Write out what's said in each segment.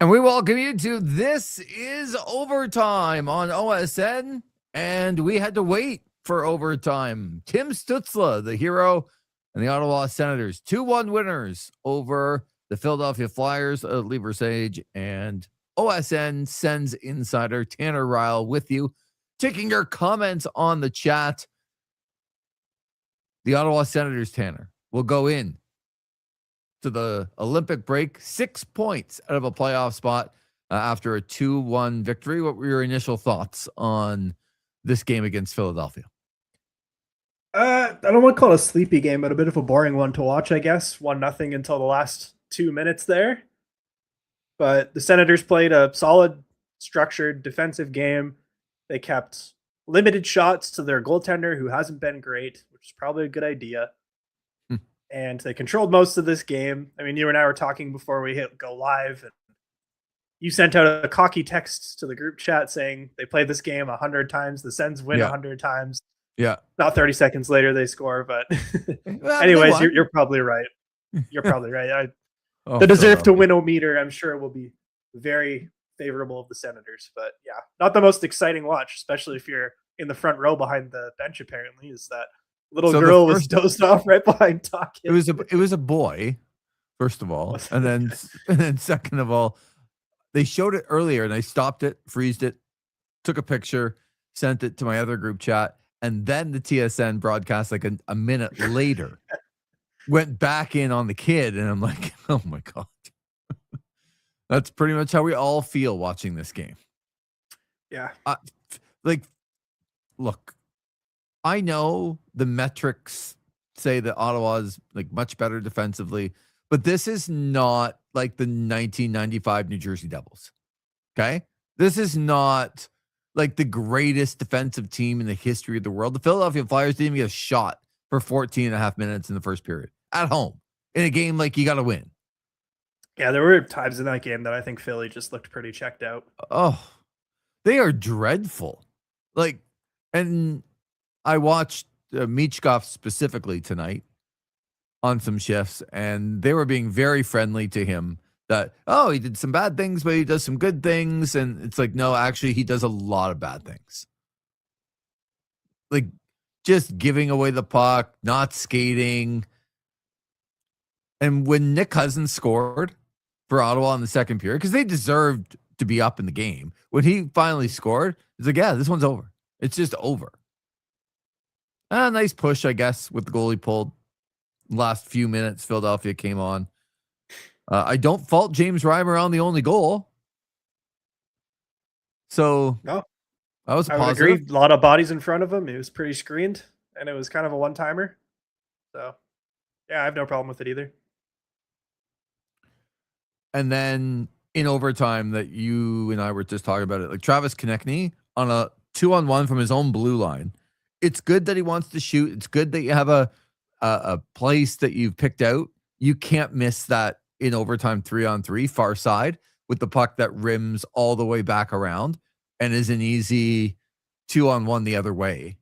And we welcome you to This is Overtime on OSN. And we had to wait for overtime. Tim Stützle, the hero, and the Ottawa Senators, 2-1 winners over the Philadelphia Flyers of Lee Versage, and OSN Sens insider Tanner Ryle with you, taking your comments on the chat. The Ottawa Senators, Tanner, will go in to the Olympic break 6 points out of a playoff spot after a 2-1 victory. What were your initial thoughts on this game against Philadelphia? I don't want to call it a sleepy game, but a bit of a boring one to watch, I guess. 1-0 until the last 2 minutes there. But the Senators played a solid, structured, defensive game. They kept limited shots to their goaltender, who hasn't been great, which is probably a good idea. And they controlled most of this game. I mean, you and I were talking before we hit go live, and you sent out a cocky text to the group chat saying they played this game 100 times. The Sens win 100 times. Yeah. Not 30 seconds later they score, but well, anyways, you're probably right. You're probably right. The deserve to win-o-meter, I'm sure, will be very favorable of the Senators. But yeah, not the most exciting watch, especially if you're in the front row behind the bench, apparently, is that little girl was dozed off right behind talking. It was a boy, first of all, and then second of all, they showed it earlier and I stopped it, freezed it, took a picture, sent it to my other group chat, and then the TSN broadcast like a minute later went back in on the kid, and I'm like, oh my god, that's pretty much how we all feel watching this game. Yeah, look. I know the metrics say that Ottawa is like much better defensively, but this is not like the 1995 New Jersey Devils. Okay? This is not like the greatest defensive team in the history of the world. The Philadelphia Flyers didn't even get a shot for 14 and a half minutes in the first period at home in a game like you got to win. Yeah, there were times in that game that I think Philly just looked pretty checked out. Oh, they are dreadful. And I watched Michkov specifically tonight on some shifts, and they were being very friendly to him that, oh, he did some bad things, but he does some good things. And it's like, no, actually, he does a lot of bad things. Like just giving away the puck, not skating. And when Nick Cousins scored for Ottawa in the second period, because they deserved to be up in the game, when he finally scored, it's like, yeah, this one's over. It's just over. A nice push, I guess, with the goalie pulled. Last few minutes, Philadelphia came on. I don't fault James Reimer on the only goal. So, no, that was I positive. would agree. A lot of bodies in front of him. It was pretty screened, and it was kind of a one-timer. So, yeah, I have no problem with it either. And then in overtime that you and I were just talking about it, like Travis Konechny on a 2-on-1 from his own blue line. It's good that he wants to shoot. It's good that you have a place that you've picked out. You can't miss that in overtime 3-on-3 far side with the puck that rims all the way back around and is an easy 2-on-1 the other way.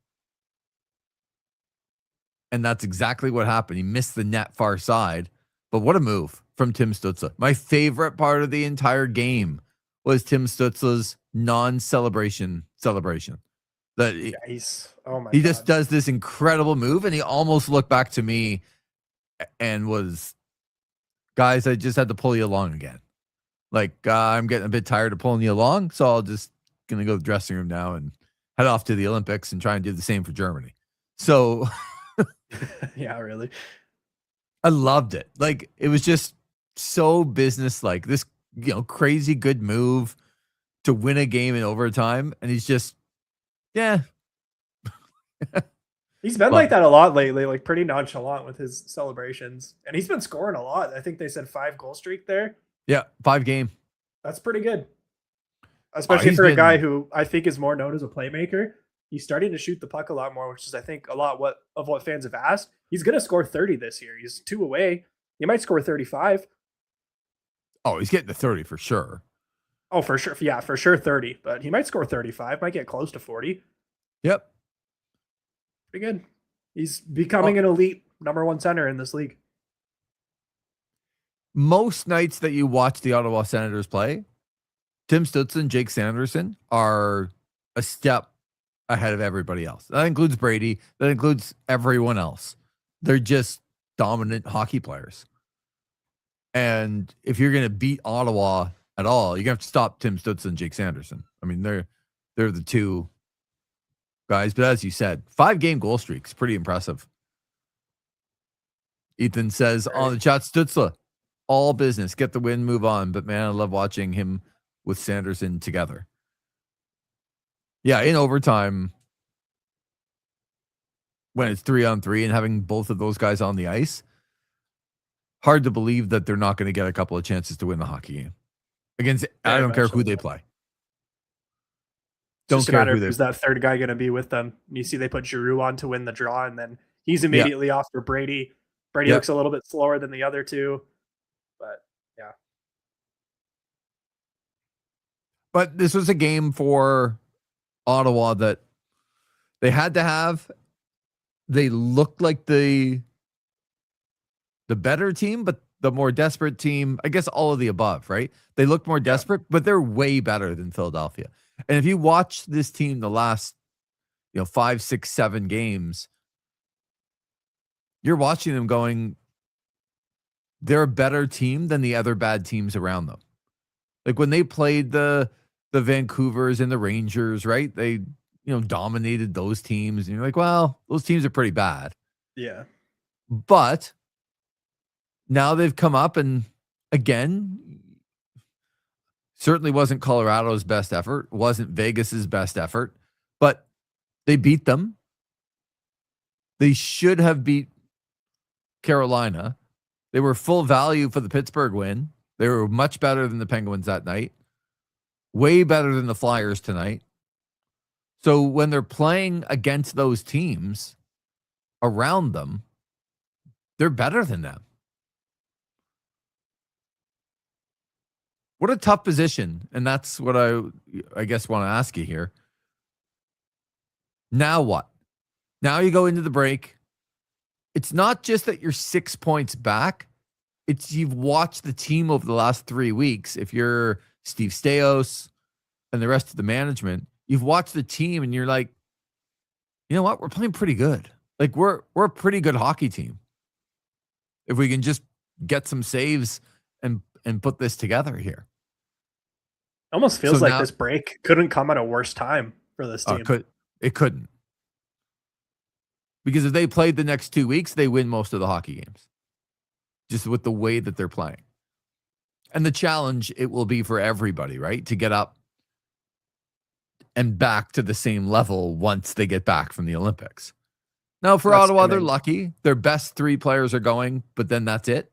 And that's exactly what happened. He missed the net far side, but what a move from Tim Stützle. My favorite part of the entire game was Tim Stützle's non-celebration celebration. That he just does this incredible move, and he almost looked back to me and was, guys, I just had to pull you along again. Like, I'm getting a bit tired of pulling you along, so I'll just gonna go to the dressing room now and head off to the Olympics and try and do the same for Germany. So, yeah, really, I loved it. Like, it was just so business-like. This, crazy good move to win a game in overtime, and he's just. Yeah. He's been like that a lot lately, like pretty nonchalant with his celebrations. And he's been scoring a lot. I think they said 5-goal streak there. Yeah, 5 game. That's pretty good. Especially for a guy who I think is more known as a playmaker. He's starting to shoot the puck a lot more, which is, I think, a lot of what fans have asked. He's going to score 30 this year. He's 2 away. He might score 35. Oh, he's getting to 30 for sure. Oh, for sure. Yeah, for sure 30. But he might score 35. Might get close to 40. Yep. Pretty good. He's becoming an elite number 1 center in this league. Most nights that you watch the Ottawa Senators play, Tim Stutz and Jake Sanderson are a step ahead of everybody else. That includes Brady. That includes everyone else. They're just dominant hockey players. And if you're going to beat Ottawa at all, you're going to have to stop Tim Stutz and Jake Sanderson. I mean, they're the two guys. But as you said, 5-game goal streaks, pretty impressive. Ethan says on the chat, Stutzla, all business, get the win, move on. But man, I love watching him with Sanderson together. Yeah, in overtime, when it's 3-on-3 and having both of those guys on the ice, hard to believe that they're not going to get a couple of chances to win the hockey game. Against, I don't care who they play. Don't care who's that third guy going to be with them. You see they put Giroux on to win the draw, and then he's immediately off for Brady. Brady looks a little bit slower than the other two, but yeah. But this was a game for Ottawa that they had to have. They looked like the better team, but the more desperate team. I guess all of the above, right? They looked more desperate, but they're way better than Philadelphia. And if you watch this team the last, 5, 6, 7 games, you're watching them going, they're a better team than the other bad teams around them. Like when they played the Vancouvers and the Rangers, right? They, dominated those teams. And you're like, well, those teams are pretty bad. Yeah. But now they've come up and again, certainly wasn't Colorado's best effort, wasn't Vegas's best effort, but they beat them. They should have beat Carolina. They were full value for the Pittsburgh win. They were much better than the Penguins that night. Way better than the Flyers tonight. So when they're playing against those teams around them, they're better than them. What a tough position. And that's what I guess want to ask you here. Now what? Now you go into the break. It's not just that you're 6 points back. It's you've watched the team over the last 3 weeks. If you're Steve Stais and the rest of the management, you've watched the team and you're like, you know what? We're playing pretty good. Like we're a pretty good hockey team. If we can just get some saves and put this together here. Almost feels like this break couldn't come at a worse time for this team. It couldn't. Because if they played the next 2 weeks, they win most of the hockey games. Just with the way that they're playing. And the challenge it will be for everybody, right? To get up and back to the same level once they get back from the Olympics. Now, for Ottawa, they're lucky. Their best 3 players are going, but then that's it.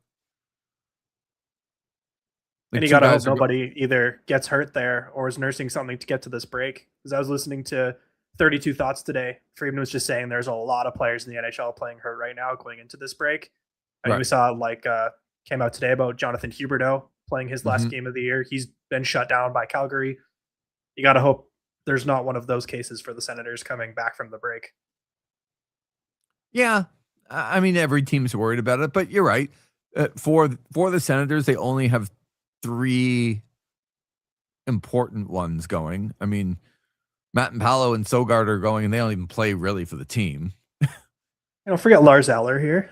And you got to hope nobody either gets hurt there or is nursing something to get to this break. Because I was listening to 32 Thoughts today. Friedman was just saying there's a lot of players in the NHL playing hurt right now going into this break. And we saw came out today about Jonathan Huberdeau playing his last game of the year. He's been shut down by Calgary. You got to hope there's not one of those cases for the Senators coming back from the break. Yeah. I mean, every team's worried about it, but you're right. For the Senators, they only have 3 important ones going. I mean, Matt and Paolo and Sogard are going, and they don't even play really for the team. Don't forget Lars Eller here.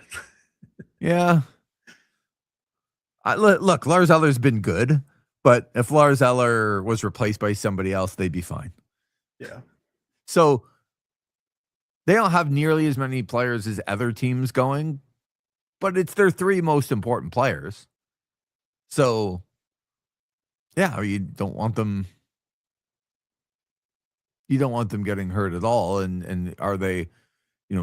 Yeah. Look, Lars Eller's been good, but if Lars Eller was replaced by somebody else, they'd be fine. Yeah. So they don't have nearly as many players as other teams going, but it's their 3 most important players. So, yeah, you don't want them getting hurt at all. And are they,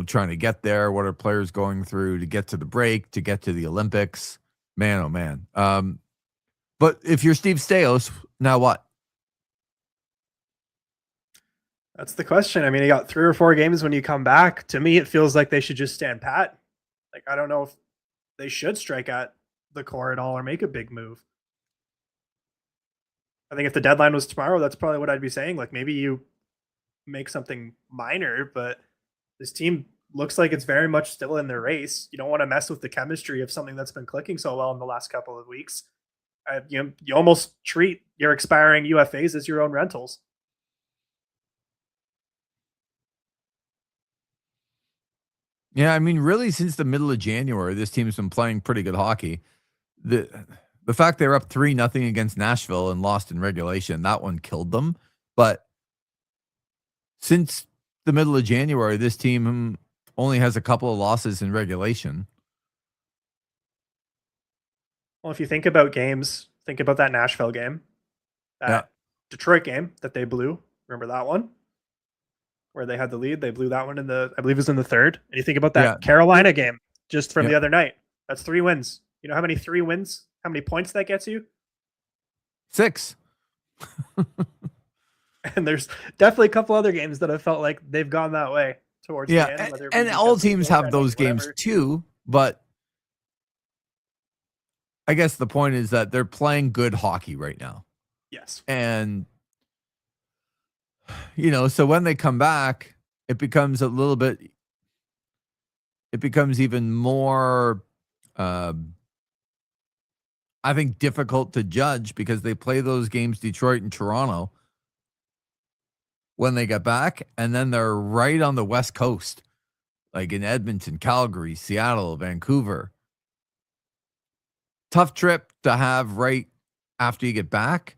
trying to get there? What are players going through to get to the break, to get to the Olympics? Man, oh man. But if you're Steve Stais, now what? That's the question. I mean, you got 3 or 4 games when you come back. To me, it feels like they should just stand pat. Like, I don't know if they should strike at the core at all or make a big move. I think if the deadline was tomorrow, that's probably what I'd be saying. Like, maybe you make something minor, but this team looks like it's very much still in the race. You don't want to mess with the chemistry of something that's been clicking so well in the last couple of weeks. You almost treat your expiring UFAs as your own rentals. Yeah, I mean, really, since the middle of January, this team's been playing pretty good hockey. The the fact they're up 3-0 against Nashville and lost in regulation, that one killed them. But since the middle of January, this team only has a couple of losses in regulation. Well, if you think about games, think about that Nashville game, Yeah, that Detroit game that they blew. Remember that one where they had the lead? They blew that one I believe it was in the third. And you think about yeah, that Carolina game just from yeah. the other night. That's 3 wins. You know how many 3 wins? How many points that gets you? 6. And there's definitely a couple other games that have felt like they've gone that way towards the Yeah, end, whether it be and all because of teams have goaltending, those games whatever. too, but I guess the point is that they're playing good hockey right now. Yes. And so when they come back, it becomes even more I think difficult to judge because they play those games Detroit and Toronto when they get back, and then they're right on the West Coast, like in Edmonton, Calgary, Seattle, Vancouver. Tough trip to have right after you get back.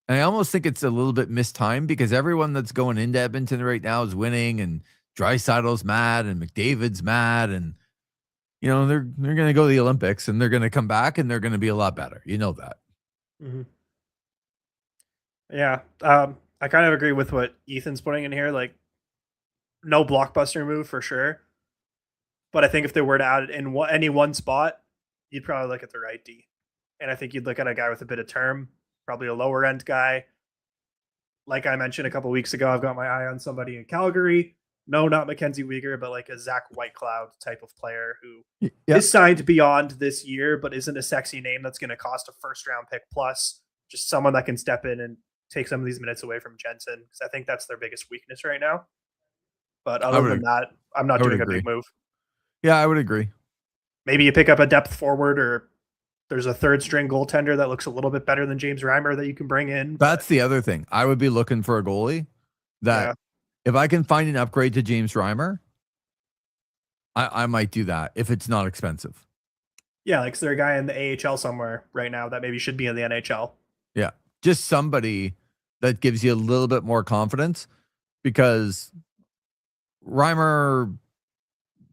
And I almost think it's a little bit mistimed because everyone that's going into Edmonton right now is winning, and Draisaitl's mad, and McDavid's mad, and they're going to go to the Olympics, and they're going to come back, and they're going to be a lot better. You know that. Mm-hmm. Yeah, I kind of agree with what Ethan's putting in here. Like, no blockbuster move for sure, but I think if they were to add it in any one spot, you'd probably look at the right D, and I think you'd look at a guy with a bit of term, probably a lower end guy. Like I mentioned a couple weeks ago, I've got my eye on somebody in Calgary. No, not Mackenzie Weegar, but like a Zach Whitecloud type of player who is signed beyond this year, but isn't a sexy name that's going to cost a first round pick plus. Just someone that can step in and take some of these minutes away from Jensen, because I think that's their biggest weakness right now. But other than that, I'm not doing a big move. Yeah, I would agree. Maybe you pick up a depth forward, or there's a third string goaltender that looks a little bit better than James Reimer that you can bring in. That's the other thing. I would be looking for a goalie that if I can find an upgrade to James Reimer, I might do that if it's not expensive. Yeah, like is there a guy in the AHL somewhere right now that maybe should be in the NHL? Yeah, just somebody that gives you a little bit more confidence, because Reimer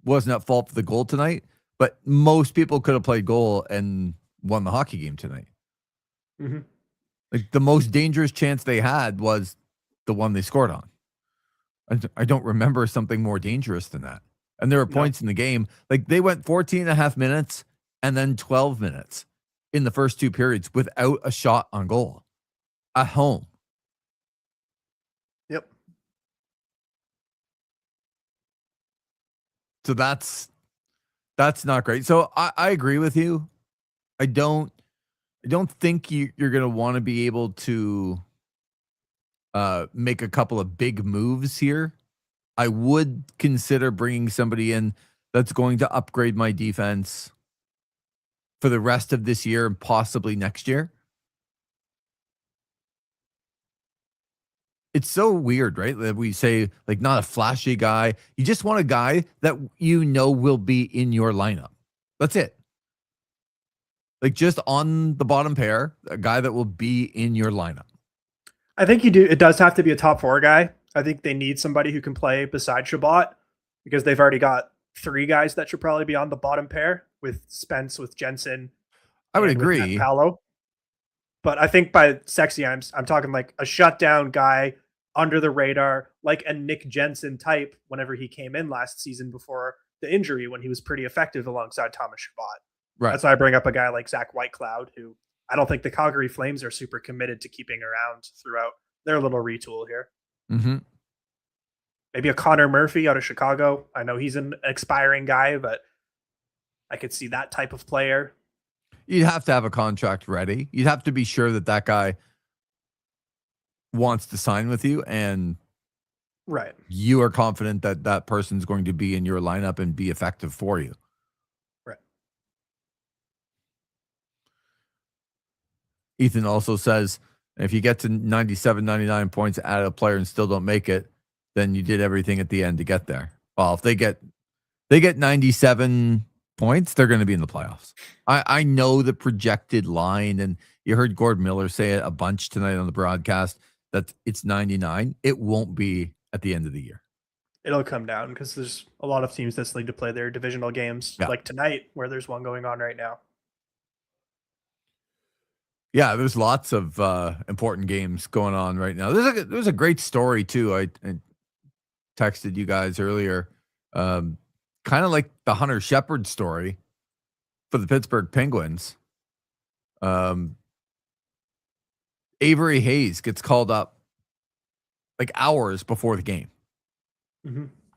wasn't at fault for the goal tonight, but most people could have played goal and won the hockey game tonight. Mm-hmm. Like the most dangerous chance they had was the one they scored on. I don't remember something more dangerous than that. And there were points in the game, like they went 14 and a half minutes and then 12 minutes in the first 2 periods without a shot on goal at home. Yep. So that's not great. So I agree with you. I don't think you're going to want to be able to make a couple of big moves here. I would consider bringing somebody in that's going to upgrade my defense for the rest of this year and possibly next year. It's so weird, right? That we say, like, not a flashy guy. You just want a guy that will be in your lineup. That's it. Like, just on the bottom pair, a guy that will be in your lineup. I think you do. It does have to be a top 4 guy. I think they need somebody who can play beside Shabbat, because they've already got 3 guys that should probably be on the bottom pair with Spence, with Jensen. I would agree. Paolo. But I think by sexy, I'm talking like a shutdown guy under the radar, like a Nick Jensen type whenever he came in last season before the injury, when he was pretty effective alongside Thomas Shabbat. Right. That's why I bring up a guy like Zach Whitecloud, who I don't think the Calgary Flames are super committed to keeping around throughout their little retool here. Mm-hmm. Maybe a Connor Murphy out of Chicago. I know he's an expiring guy, but I could see that type of player. You'd have to have a contract ready. You'd have to be sure that that guy wants to sign with you, and right, you are confident that that person's going to be in your lineup and be effective for you. Right. Ethan also says, And if you get to 97, 99 points out of a player and still don't make it, then you did everything at the end to get there. Well, if they get 97 points, they're going to be in the playoffs. I know the projected line, and you heard Gord Miller say it a bunch tonight on the broadcast that it's 99. It won't be at the end of the year. It'll come down because there's a lot of teams that still need to play their divisional games, like tonight, where there's one going on right now. Yeah, there's lots of important games going on right now. There's a great story too. I texted you guys earlier, kind of like the Hunter Shepard story for the Pittsburgh Penguins. Avery Hayes gets called up like hours before the game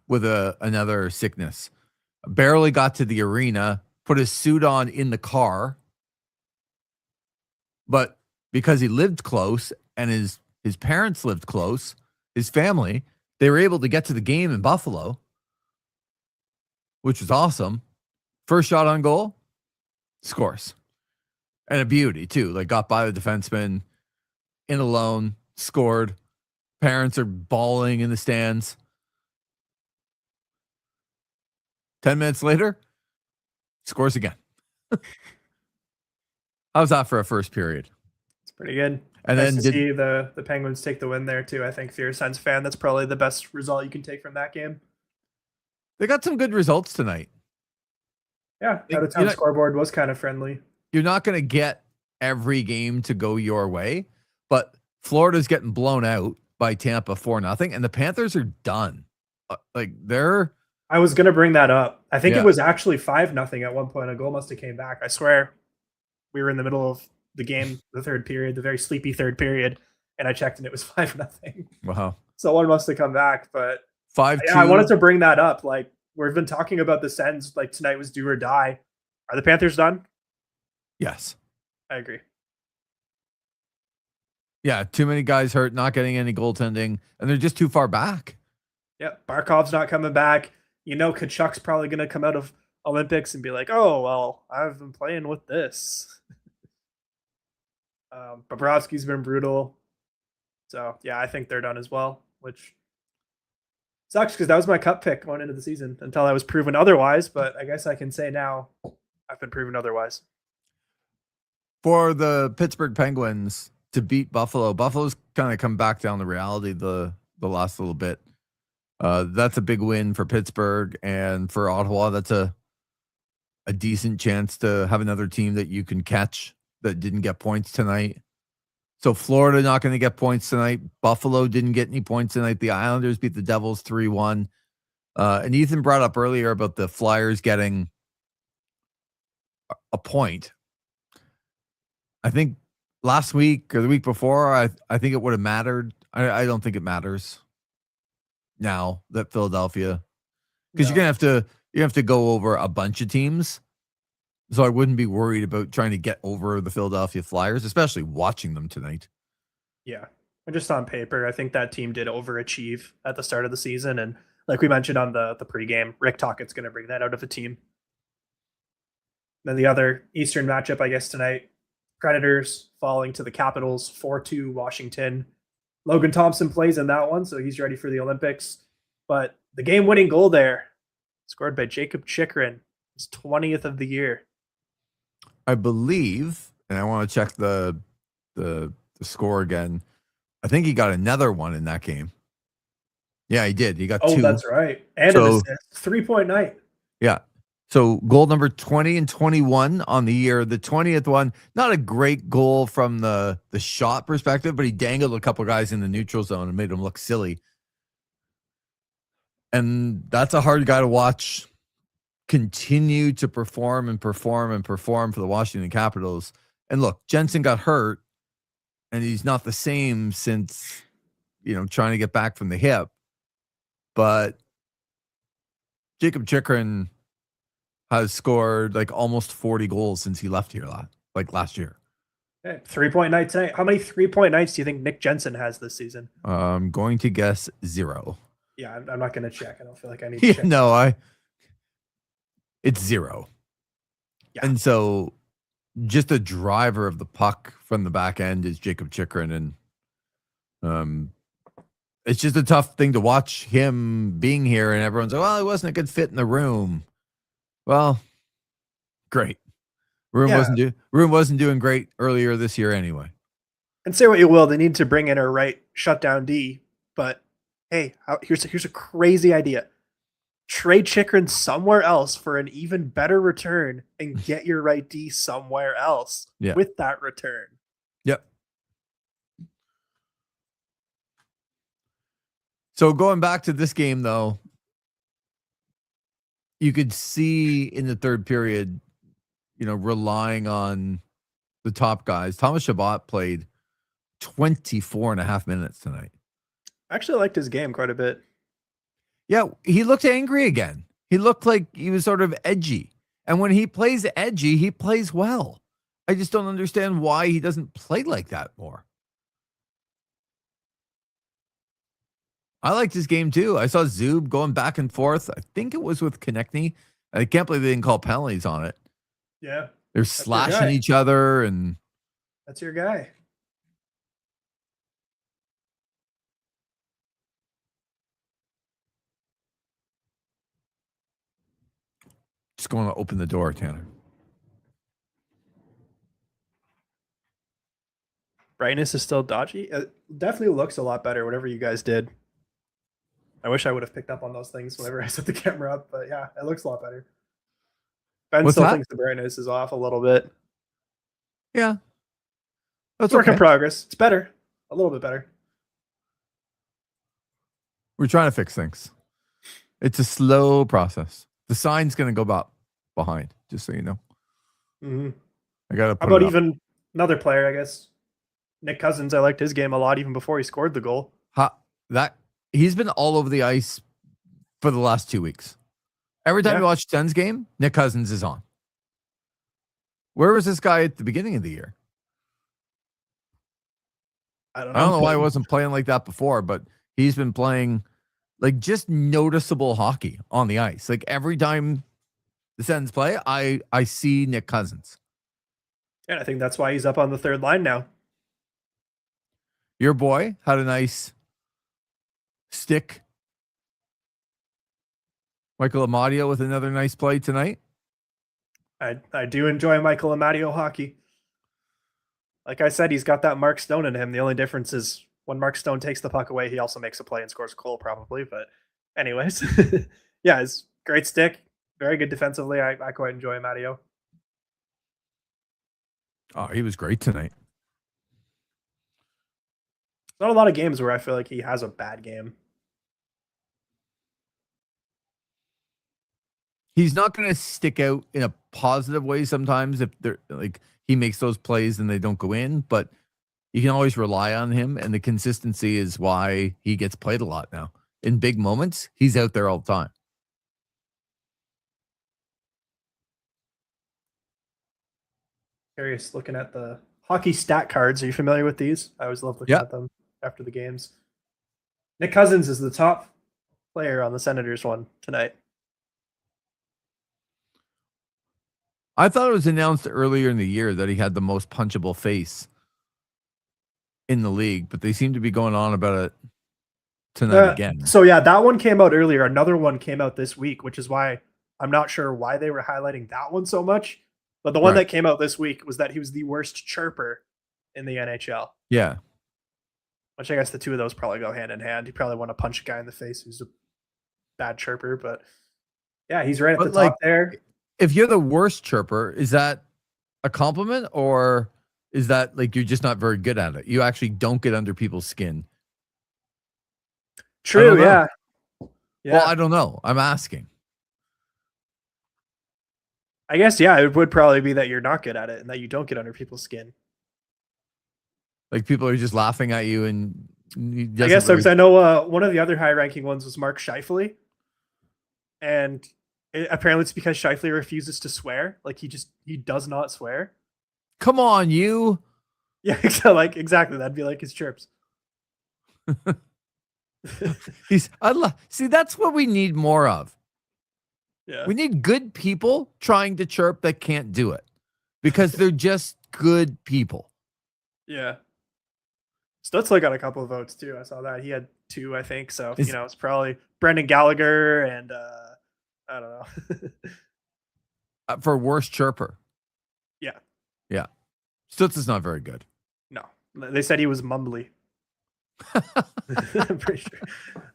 with another sickness. Barely got to the arena, put his suit on in the car, but because he lived close and his parents lived close, his family, they were able to get to the game in Buffalo, which was awesome. First shot on goal, scores. And a beauty, too. Like, got by the defenseman, in alone, scored. Parents are bawling in the stands. 10 minutes later, scores again. How's that for a first period? It's pretty good. And nice then to see the Penguins take the win there, too. I think if you're a Sens fan, that's probably the best result you can take from that game. They got some good results tonight. Yeah, out-of-town scoreboard was kind of friendly. You're not going to get every game to go your way, but Florida's getting blown out by Tampa 4-0, and the Panthers are done. I was going to bring that up. I think it was actually 5-0 at one point. A goal must have came back. I swear we were in the middle of the game, the third period, the very sleepy third period, and I checked and it was 5-0. Wow. So one must have come back, but 5-2. Yeah, I wanted to bring that up. Like, we've been talking about the Sens, like tonight was do or die. Are the Panthers done? Yes. I agree. Yeah, too many guys hurt, not getting any goaltending, and they're just too far back. Yeah, Barkov's not coming back. You know, Kachuk's probably going to come out of Olympics and be like, oh, well, I've been playing with this. Bobrovsky's been brutal. So, yeah, I think they're done as well, which sucks because that was my cup pick going into the season until I was proven otherwise. But I guess I can say now I've been proven otherwise. For the Pittsburgh Penguins to beat Buffalo, Buffalo's kind of come back down to reality the last little bit. That's a big win for Pittsburgh, and for Ottawa, that's a decent chance to have another team that you can catch that didn't get points tonight. So Florida not going to get points tonight. Buffalo didn't get any points tonight. The Islanders beat the Devils 3-1. And Ethan brought up earlier about the Flyers getting a point. I think last week or the week before, I think it would have mattered. I don't think it matters now that Philadelphia, because you're gonna have to go over a bunch of teams. So I wouldn't be worried about trying to get over the Philadelphia Flyers, especially watching them tonight. Yeah, and just on paper, I think that team did overachieve at the start of the season, and like we mentioned on the pregame, Rick Tocchet's going to bring that out of a team. Then the other Eastern matchup, I guess tonight, Predators falling to the Capitals 4-2 Washington. Logan Thompson plays in that one, so he's ready for the Olympics. But the game-winning goal there, scored by Jacob Chychrun, his 20th of the year. I believe, and I want to check the score again. I think he got another one in that game. Yeah, he did. He got 2. Oh, that's right. And an assist. 3-point night. Yeah. So goal number 20 and 21 on the year. The 20th one, not a great goal from the shot perspective, but he dangled a couple guys in the neutral zone and made them look silly. And that's a hard guy to watch continue to perform for the Washington Capitals. And look, Jensen got hurt, and he's not the same since, trying to get back from the hip. But Jacob Chychrun has scored like almost 40 goals since he left here last year. Okay, 3-point night tonight. How many 3-point nights do you think Nick Jensen has this season? I'm going to guess 0. Yeah, I'm not going to check. I don't feel like I need to check. It's 0. Yeah. And so just a driver of the puck from the back end is Jacob Chikrin, and it's just a tough thing to watch him being here, and everyone's like, well, he wasn't a good fit in the room. Well, great. Room wasn't doing great earlier this year anyway. And say what you will, they need to bring in a right shutdown D. But hey, here's a crazy idea: trade Chikrin somewhere else for an even better return, and get your right D somewhere else with that return. Yep. So going back to this game, though, you could see in the third period, relying on the top guys. Thomas Chabot played 24 and a half minutes tonight. I actually liked his game quite a bit. Yeah, he looked angry again. He looked like he was sort of edgy. And when he plays edgy, he plays well. I just don't understand why he doesn't play like that more. I liked his game too. I saw Zub going back and forth. I think it was with Konechny. I can't believe they didn't call penalties on it. Yeah. They're slashing each other, and that's your guy. Just going to open the door, Tanner. Brightness is still dodgy. It definitely looks a lot better, whatever you guys did. I wish I would have picked up on those things whenever I set the camera up, but yeah, it looks a lot better. Ben still thinks the brightness is off a little bit. Yeah. That's work in progress. It's better. A little bit better. We're trying to fix things. It's a slow process. The sign's going to go behind, just so you know. Mm-hmm. I got to put How about even another player, I guess? Nick Cousins, I liked his game a lot even before he scored the goal. He's been all over the ice for the last 2 weeks. Every time you watch Sens game, Nick Cousins is on. Where was this guy at the beginning of the year? I don't know why he wasn't playing like that before, but he's been playing like just noticeable hockey on the ice. Like every time the Sens play, I see Nick Cousins. And I think that's why he's up on the third line now. Your boy had a nice stick. Michael Amadio with another nice play tonight. I do enjoy Michael Amadio hockey. Like I said, he's got that Mark Stone in him. The only difference is when Mark Stone takes the puck away, he also makes a play and scores a goal probably. But anyways, yeah, it's great stick. Very good defensively. I quite enjoy Amadio. Oh, he was great tonight. Not a lot of games where I feel like he has a bad game. He's not going to stick out in a positive way sometimes if they're like he makes those plays and they don't go in, but you can always rely on him, and the consistency is why he gets played a lot now. In big moments, he's out there all the time. Curious looking at the hockey stat cards. Are you familiar with these? I always love looking at them after the games. Nick Cousins is the top player on the Senators one tonight. I thought it was announced earlier in the year that he had the most punchable face in the league, but they seem to be going on about it tonight again. So yeah, that one came out earlier. Another one came out this week, which is why I'm not sure why they were highlighting that one so much. But the one that came out this week was that he was the worst chirper in the NHL. Yeah. Which I guess the two of those probably go hand in hand. You probably want to punch a guy in the face who's a bad chirper, but yeah, he's right at the top there. If you're the worst chirper, is that a compliment, or is that like you're just not very good at it? You actually don't get under people's skin. True, yeah. Well, I don't know. I'm asking. I guess, yeah, it would probably be that you're not good at it and that you don't get under people's skin. Like people are just laughing at you, and I guess so, because I know one of the other high-ranking ones was Mark Scheifele, and apparently it's because Scheifele refuses to swear. Like he does not swear. Come on, you. Yeah, so like exactly. That'd be like his chirps. See, that's what we need more of. Yeah. We need good people trying to chirp that can't do it. because they're just good people. Yeah. Stutzler got a couple of votes too. I saw that. He had 2, I think. So, it's probably Brendan Gallagher and I don't know. For worst chirper. Yeah. Yeah. Stutz is not very good. No. They said he was mumbly. I'm pretty sure.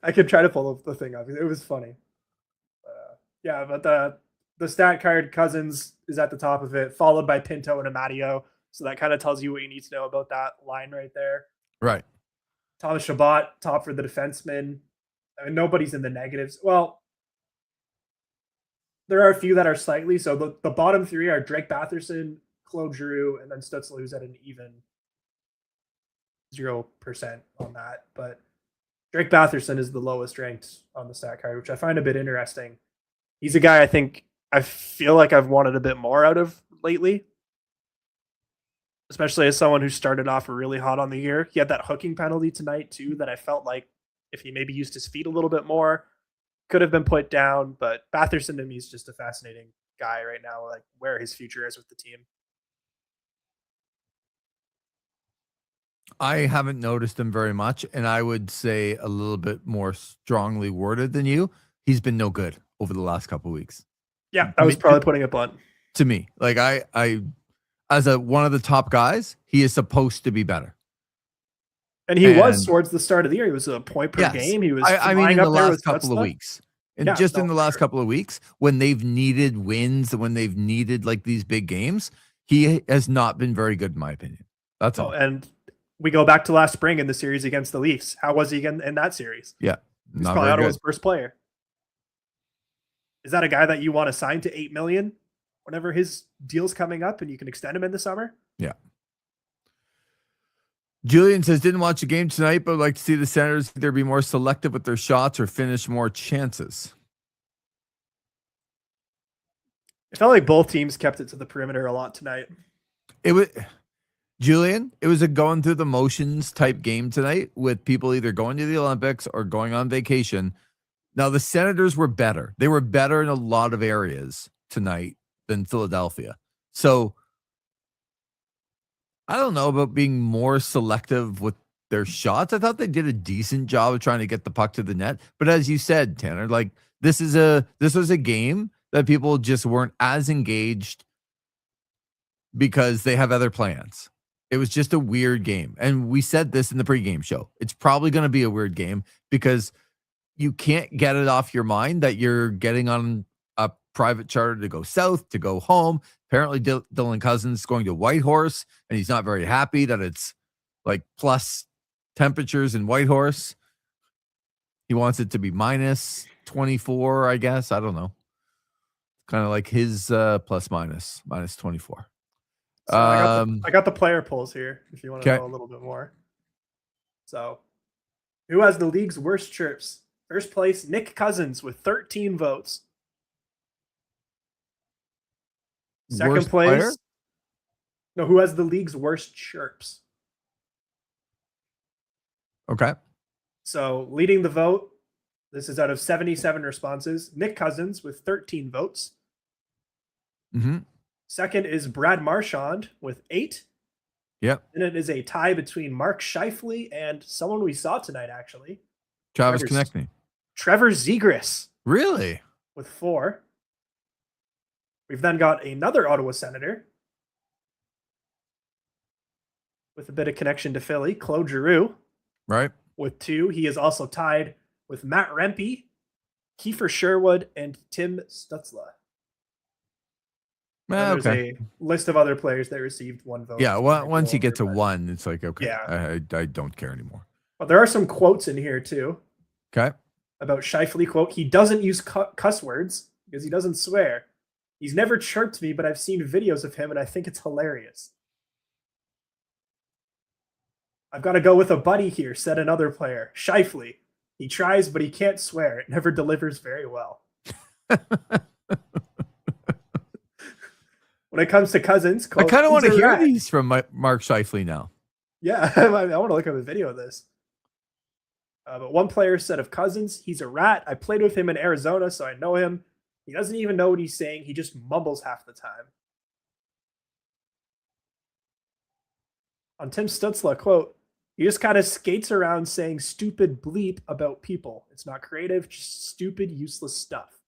I could try to pull the thing up. It was funny. Yeah, but the stat card Cousins is at the top of it, followed by Pinto and Amadio. So that kind of tells you what you need to know about that line right there. Right. Thomas Chabot, top for the defenseman. I mean, nobody's in the negatives. Well, there are a few that are slightly. So the bottom 3 are Drake Batherson, Claude Giroux, and then Stützle, who's at an even 0% on that. But Drake Batherson is the lowest ranked on the stat card, which I find a bit interesting. He's a guy I feel like I've wanted a bit more out of lately, especially as someone who started off really hot on the year. He had that hooking penalty tonight too that I felt like if he maybe used his feet a little bit more, could have been put down. But Batherson to me is just a fascinating guy right now, like where his future is with the team. I haven't noticed him very much, and I would say a little bit more strongly worded than you. He's been no good over the last couple of weeks. Yeah, I was probably putting it blunt. To me, like I as one of the top guys, he is supposed to be better. And he was towards the start of the year. He was a point per game. He was. I mean, in the last couple of weeks, and in the last couple of weeks, when they've needed wins, when they've needed like these big games, he has not been very good, in my opinion. That's all. And we go back to last spring in the series against the Leafs. How was he in that series? Yeah, he's probably Ottawa's first player. Is that a guy that you want to sign to $8 million whenever his deal's coming up and you can extend him in the summer? Yeah. Julian says, didn't watch the game tonight, but would like to see the Senators either be more selective with their shots or finish more chances. It felt like both teams kept it to the perimeter a lot tonight. It was a going through the motions type game tonight with people either going to the Olympics or going on vacation. Now, the Senators were better. They were better in a lot of areas tonight than Philadelphia. So I don't know about being more selective with their shots. I thought they did a decent job of trying to get the puck to the net. But as you said, Tanner, like this was a game that people just weren't as engaged because they have other plans. It was just a weird game. And we said this in the pregame show. It's probably going to be a weird game because you can't get it off your mind that you're getting on a private charter to go south, to go home. Apparently, Dylan Cousins is going to Whitehorse, and he's not very happy that it's like plus temperatures in Whitehorse. He wants it to be minus 24, I guess. I don't know. Kind of like his plus minus 24. So I got the player polls here if you want to know a little bit more. So, who has the league's worst chirps? First place, Nick Cousins with 13 votes. Second place, player? No, who has the league's worst chirps? Okay. So, leading the vote, this is out of 77 responses, Nick Cousins with 13 votes. Mm-hmm. Second is Brad Marchand with 8. Yep. And it is a tie between Mark Scheifele and someone we saw tonight, actually. Travis Konechny. Trevor Zegras. Really? With 4. We've then got another Ottawa Senator with a bit of connection to Philly, Claude Giroux. Right. With 2. He is also tied with Matt Rempe, Kiefer Sherwood, and Tim Stützle. There's a list of other players that received 1 vote. Yeah, well, once you get to 1, it's like, okay, yeah. I don't care anymore. But there are some quotes in here, too. Okay. About Scheifele, quote, he doesn't use cuss words because he doesn't swear. He's never chirped me, but I've seen videos of him, and I think it's hilarious. I've got to go with a buddy here, said another player. Scheifele. He tries, but he can't swear. It never delivers very well. When it comes to Cousins, I kind of want to hear these from Mark Scheifele now. Yeah, I want to look up a video of this. But one player said of Cousins, he's a rat. I played with him in Arizona, so I know him. He doesn't even know what he's saying. He just mumbles half the time. On Tim Stutzla, quote, he just kind of skates around saying stupid bleep about people. It's not creative, just stupid, useless stuff.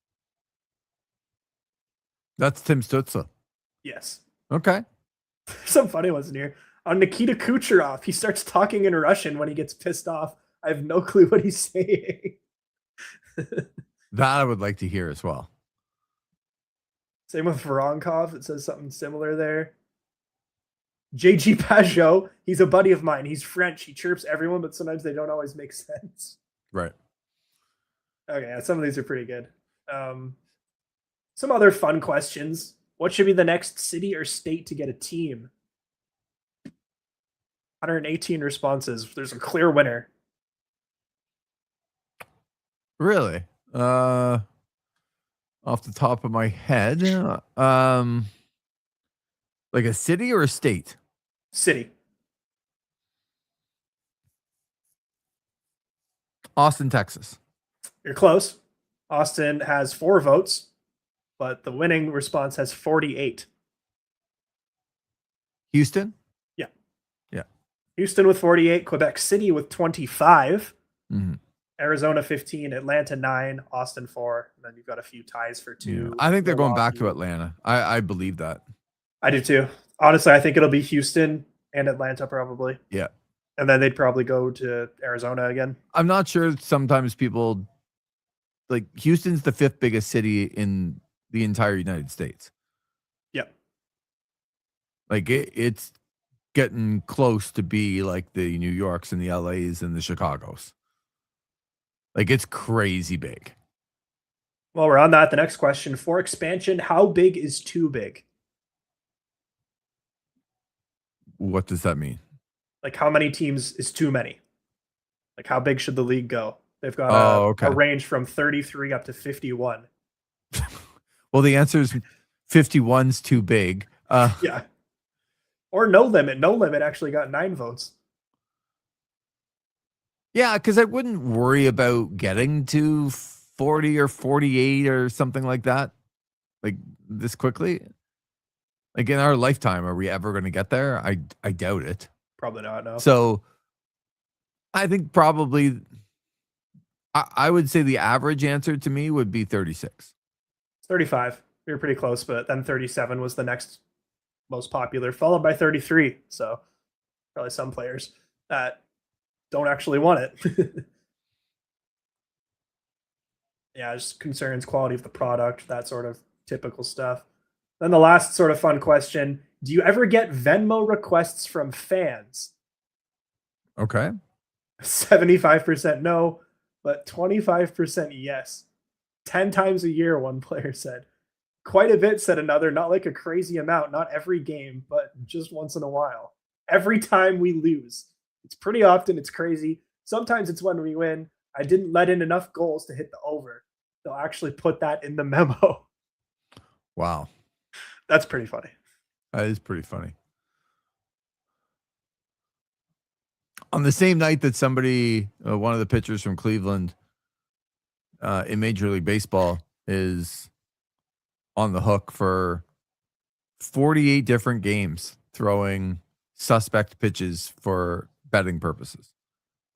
That's Tim Stützle. Yes. Okay. Some funny ones in here. On Nikita Kucherov, he starts talking in Russian when he gets pissed off. I have no clue what he's saying. That I would like to hear as well. Same with Voronkov. It says something similar there. JG Pajot, he's a buddy of mine. He's French. He chirps everyone, but sometimes they don't always make sense. Right. Okay, some of these are pretty good. Some other fun questions. What should be the next city or state to get a team? 118 responses. There's a clear winner. Really? Off the top of my head, like a city or a state? City. Austin, Texas. You're close. Austin has 4 votes, but the winning response has 48. Houston? Yeah. Yeah. Houston with 48, Quebec City with 25, Mm-hmm. Arizona 15, Atlanta 9, Austin 4, and then you've got a few ties for 2. Yeah. I think they're going back to Milwaukee. Atlanta. I believe that. I do too. Honestly, I think it'll be Houston and Atlanta probably. Yeah. And then they'd probably go to Arizona again. I'm not sure. Sometimes people like Houston's the 5th biggest city in the entire United States. Yep. Like it's getting close to be like the New Yorks and the LAs and the Chicagos. Like it's crazy big. While we're on that, the next question for expansion, how big is too big? What does that mean? Like how many teams is too many? Like how big should the league go? They've got a range from 33 up to 51. Well, the answer is 51's too big. Yeah. Or no limit. No limit actually got 9 votes. Yeah, because I wouldn't worry about getting to 40 or 48 or something like that, like this quickly. Like in our lifetime, are we ever going to get there? I doubt it. Probably not, no. So I think probably I would say the average answer to me would be 36. 35. We were pretty close, but then 37 was the next most popular, followed by 33. So probably some players that don't actually want it. Yeah, just concerns quality of the product, that sort of typical stuff. Then the last sort of fun question, do you ever get Venmo requests from fans? Okay. 75% no, but 25% yes. 10 times a year, one player said. Quite a bit, said another. Not like a crazy amount, not every game, but just once in a while. Every time we lose. It's pretty often, it's crazy. Sometimes it's when we win. I didn't let in enough goals to hit the over. They'll actually put that in the memo. Wow. That's pretty funny. That is pretty funny. On the same night that somebody, one of the pitchers from Cleveland in Major League Baseball is on the hook for 48 different games throwing suspect pitches for betting purposes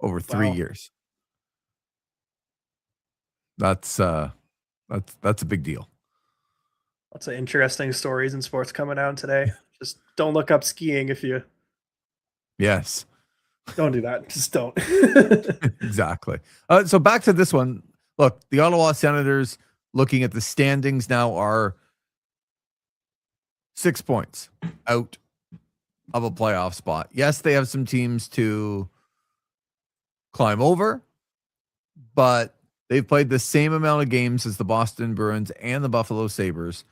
over 3 years. That's a big deal. Lots of interesting stories in sports coming out today. Just don't look up skiing if you. Yes. Don't do that. Just don't. Exactly. So back to this one. Look, the Ottawa Senators, looking at the standings now, are 6 points out of a playoff spot. Yes, they have some teams to climb over, but they've played the same amount of games as the Boston Bruins and the Buffalo Sabres.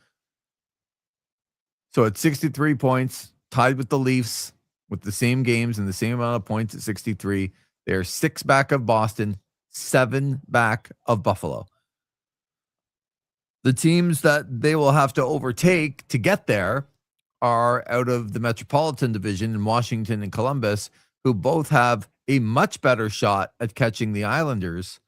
So at 63 points, tied with the Leafs with the same games and the same amount of points at 63. They're 6 back of Boston, 7 back of Buffalo. The teams that they will have to overtake to get there are out of the Metropolitan Division in Washington and Columbus, who both have a much better shot at catching the Islanders.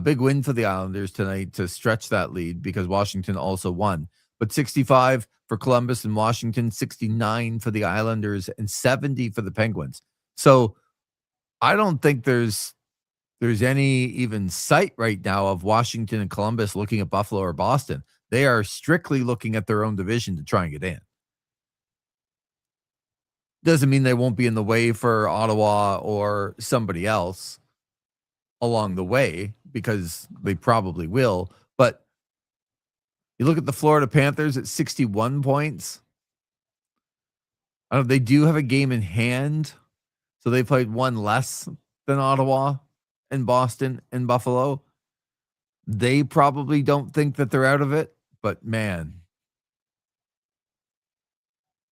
Big win for the Islanders tonight to stretch that lead because Washington also won. But 65 for Columbus and Washington, 69 for the Islanders, and 70 for the Penguins. So I don't think there's any even sight right now of Washington and Columbus looking at Buffalo or Boston. They are strictly looking at their own division to try and get in. Doesn't mean they won't be in the way for Ottawa or somebody else along the way, because they probably will. But you look at the Florida Panthers at 61 points. They do have a game in hand, so they played one less than Ottawa and Boston and Buffalo. They probably don't think that they're out of it, but man,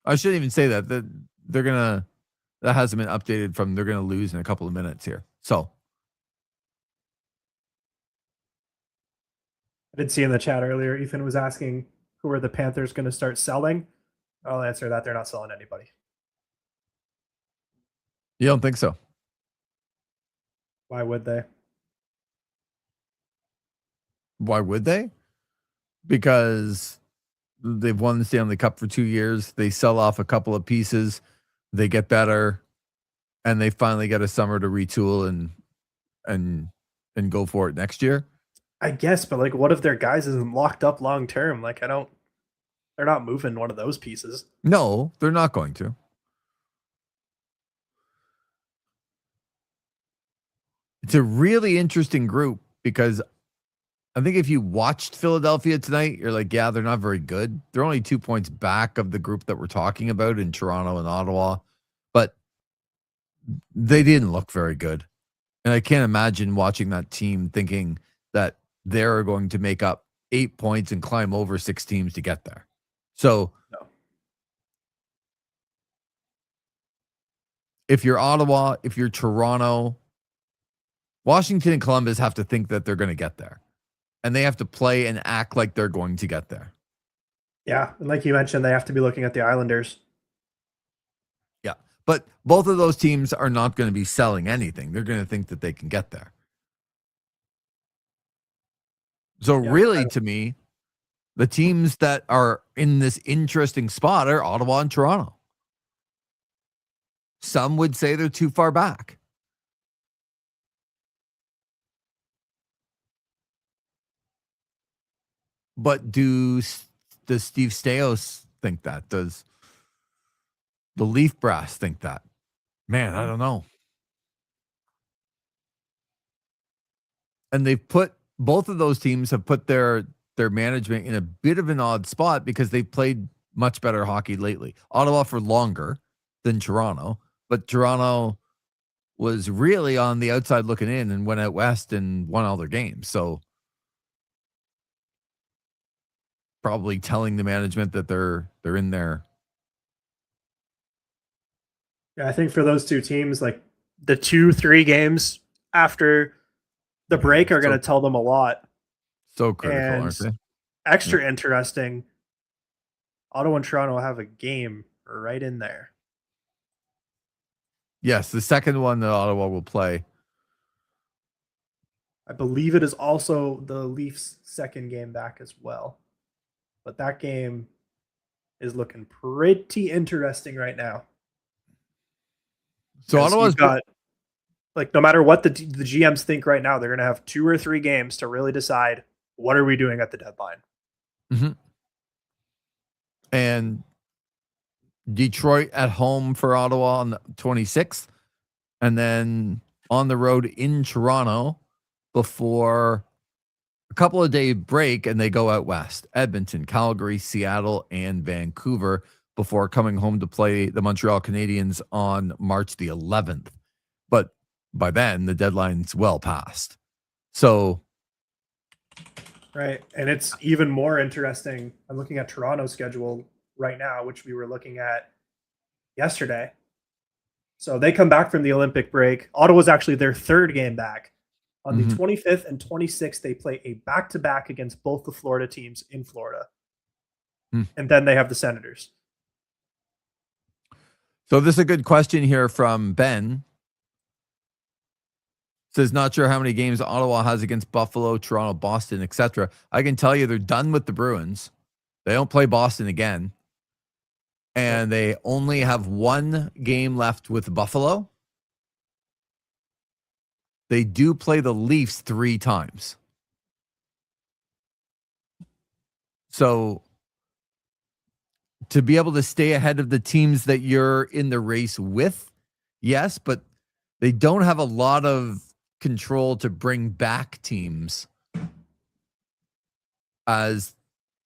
I shouldn't even say that. That hasn't been updated from they're gonna lose in a couple of minutes here. So I did see in the chat earlier, Ethan was asking who are the Panthers going to start selling. I'll answer that. They're not selling anybody. you don't think so? Why would they? Why would they? Because they've won the Stanley Cup for 2 years. They sell off a couple of pieces. They get better, and they finally get a summer to retool and go for it next year. I guess, but like, what if their guys isn't locked up long term? Like, they're not moving one of those pieces. No, they're not going to. It's a really interesting group because I think if you watched Philadelphia tonight, you're like, yeah, they're not very good. They're only 2 points back of the group that we're talking about in Toronto and Ottawa, but they didn't look very good. And I can't imagine watching that team thinking that they're going to make up 8 points and climb over 6 teams to get there. So No. if you're Ottawa, if you're Toronto, Washington and Columbus have to think that they're going to get there. And they have to play and act like they're going to get there. Yeah, and like you mentioned, they have to be looking at the Islanders. Yeah, but both of those teams are not going to be selling anything. They're going to think that they can get there. So really, to me, the teams that are in this interesting spot are Ottawa and Toronto. Some would say they're too far back. But does Steve Stais think that? Does the Leaf brass think that? Man, I don't know. And they've put both of those teams have put their management in a bit of an odd spot because they've played much better hockey lately. Ottawa for longer than Toronto, but Toronto was really on the outside looking in and went out west and won all their games. So probably telling the management that they're in there. Yeah, I think for those two teams, like the 2-3 games after the break are going to tell them a lot. So critical, and aren't they? Extra interesting, Ottawa and Toronto have a game right in there. Yes, the second one that Ottawa will play. I believe it is also the Leafs' second game back as well. But that game is looking pretty interesting right now. So Ottawa's got, like, no matter what the GMs think right now, they're going to have 2 or 3 games to really decide what are we doing at the deadline. Mm-hmm. And Detroit at home for Ottawa on the 26th, and then on the road in Toronto before a couple of day break, and they go out west: Edmonton, Calgary, Seattle, and Vancouver before coming home to play the Montreal Canadiens on March the 11th. But by then, the deadline's well past. So, right, and it's even more interesting. I'm looking at Toronto's schedule right now, which we were looking at yesterday. So they come back from the Olympic break. Ottawa's actually their third game back. On the 25th and 26th, they play a back-to-back against both the Florida teams in Florida. And then they have the Senators. So this is a good question here from Ben. Says, not sure how many games Ottawa has against Buffalo, Toronto, Boston, etc. I can tell you they're done with the Bruins. They don't play Boston again. and they only have one game left with Buffalo. They do play the Leafs 3 times. So to be able to stay ahead of the teams that you're in the race with, yes, but they don't have a lot of control to bring back teams, as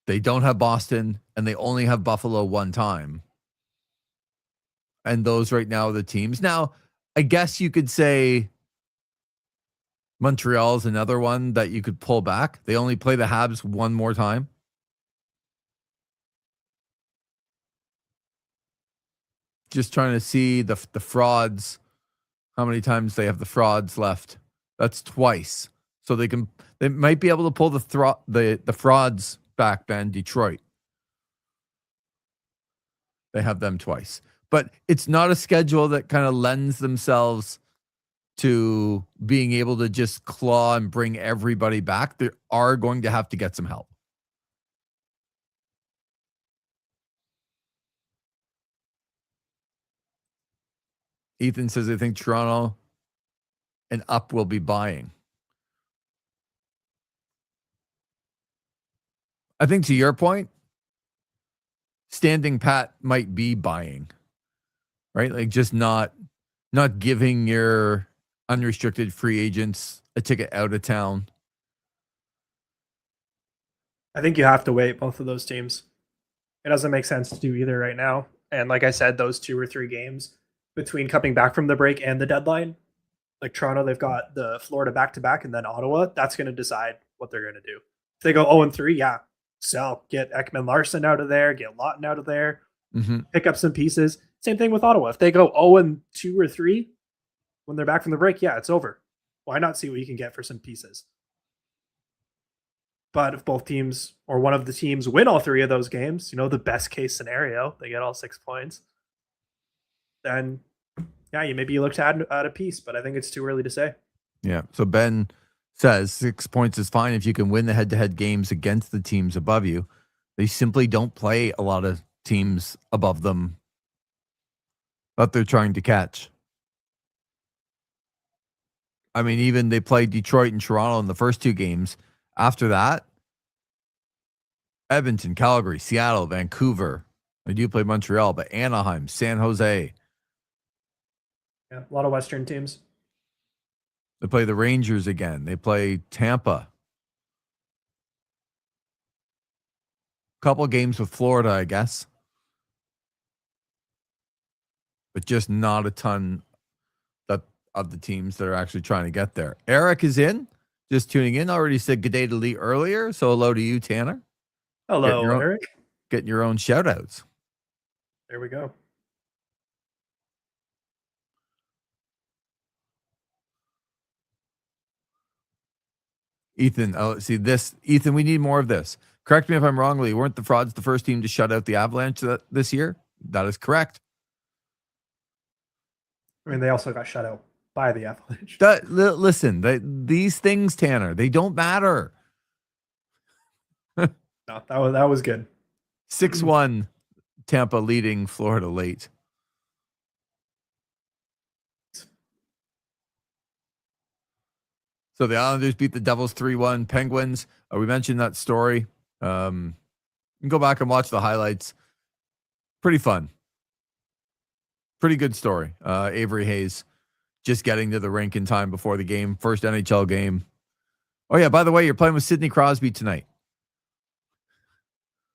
they don't have Boston and they only have Buffalo one time. And those right now are the teams. Now, I guess you could say Montreal is another one that you could pull back. They only play the Habs one more time. Just trying to see the frauds, how many times they have the frauds left. That's twice. So they might be able to pull the frauds back, Ben. Detroit. They have them twice. But it's not a schedule that kind of lends themselves to being able to just claw and bring everybody back. They are going to have to get some help. Ethan says, I think Toronto and up will be buying. I think to your point, standing pat might be buying, right? Like just not giving your unrestricted free agents a ticket out of town. I think you have to wait, both of those teams. It doesn't make sense to do either right now. And like I said, those 2 or 3 games between coming back from the break and the deadline, like Toronto, they've got the Florida back-to-back and then Ottawa. That's going to decide what they're going to do. If they go 0-3, yeah, sell. Get Ekman Larson out of there. Get Lawton out of there. Pick up some pieces. Same thing with Ottawa. If they go 0-2 or 3 when they're back from the break, yeah, it's over. Why not see what you can get for some pieces? But if both teams or one of the teams win all 3 of those games, the best case scenario, they get all 6 points, then yeah, maybe you look to add a piece, but I think it's too early to say. Yeah. So Ben says 6 points is fine if you can win the head-to-head games against the teams above you. They simply don't play a lot of teams above them that they're trying to catch. I mean, even they played Detroit and Toronto in the first 2 games. After that, Edmonton, Calgary, Seattle, Vancouver. They do play Montreal, but Anaheim, San Jose. Yeah, a lot of Western teams. They play the Rangers again. They play Tampa. Couple games with Florida, I guess. But just not a ton of the teams that are actually trying to get there. Eric is in, just tuning in. Already said good day to Lee earlier. So hello to you, Tanner. Hello, Eric. Getting your own shout outs. There we go. Ethan, Ethan, we need more of this. Correct me if I'm wrong, Lee. Weren't the Frauds the first team to shut out the Avalanche this year? That is correct. I mean, they also got shut out by the Avalanche. Listen, these things, Tanner, they don't matter. No, that was good. 6-1, Tampa leading Florida late. So the Islanders beat the Devils 3-1. Penguins, we mentioned that story. You can go back and watch the highlights. Pretty fun. Pretty good story. Avery Hayes just getting to the rink in time before the game. First NHL game. Oh, yeah, by the way, you're playing with Sidney Crosby tonight.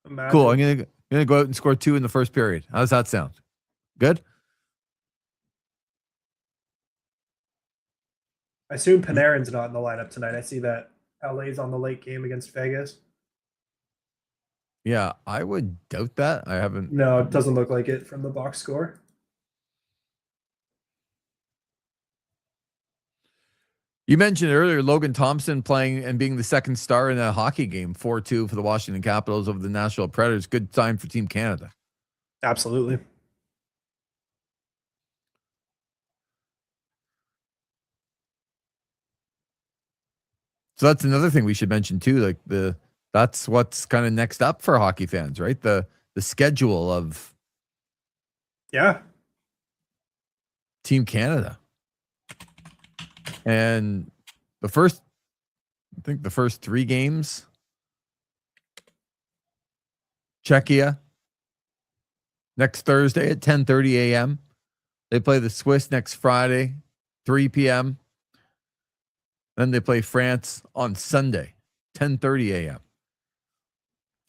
Imagine. Cool. I'm gonna go out and score 2 in the first period. How does that sound? Good? I assume Panarin's not in the lineup tonight. I see that LA's on the late game against Vegas. Yeah, I would doubt that. I haven't. No, it doesn't look like it from the box score. You mentioned earlier Logan Thompson playing and being the second star in a hockey game, 4-2 for the Washington Capitals over the Nashville Predators. Good sign for Team Canada. Absolutely. So that's another thing we should mention too. Like that's what's kind of next up for hockey fans, right? The schedule of Yeah. Team Canada. And I think the first 3 games, Czechia next Thursday at 10:30 a.m. They play the Swiss next Friday, 3 p.m. Then they play France on Sunday, 10:30 a.m.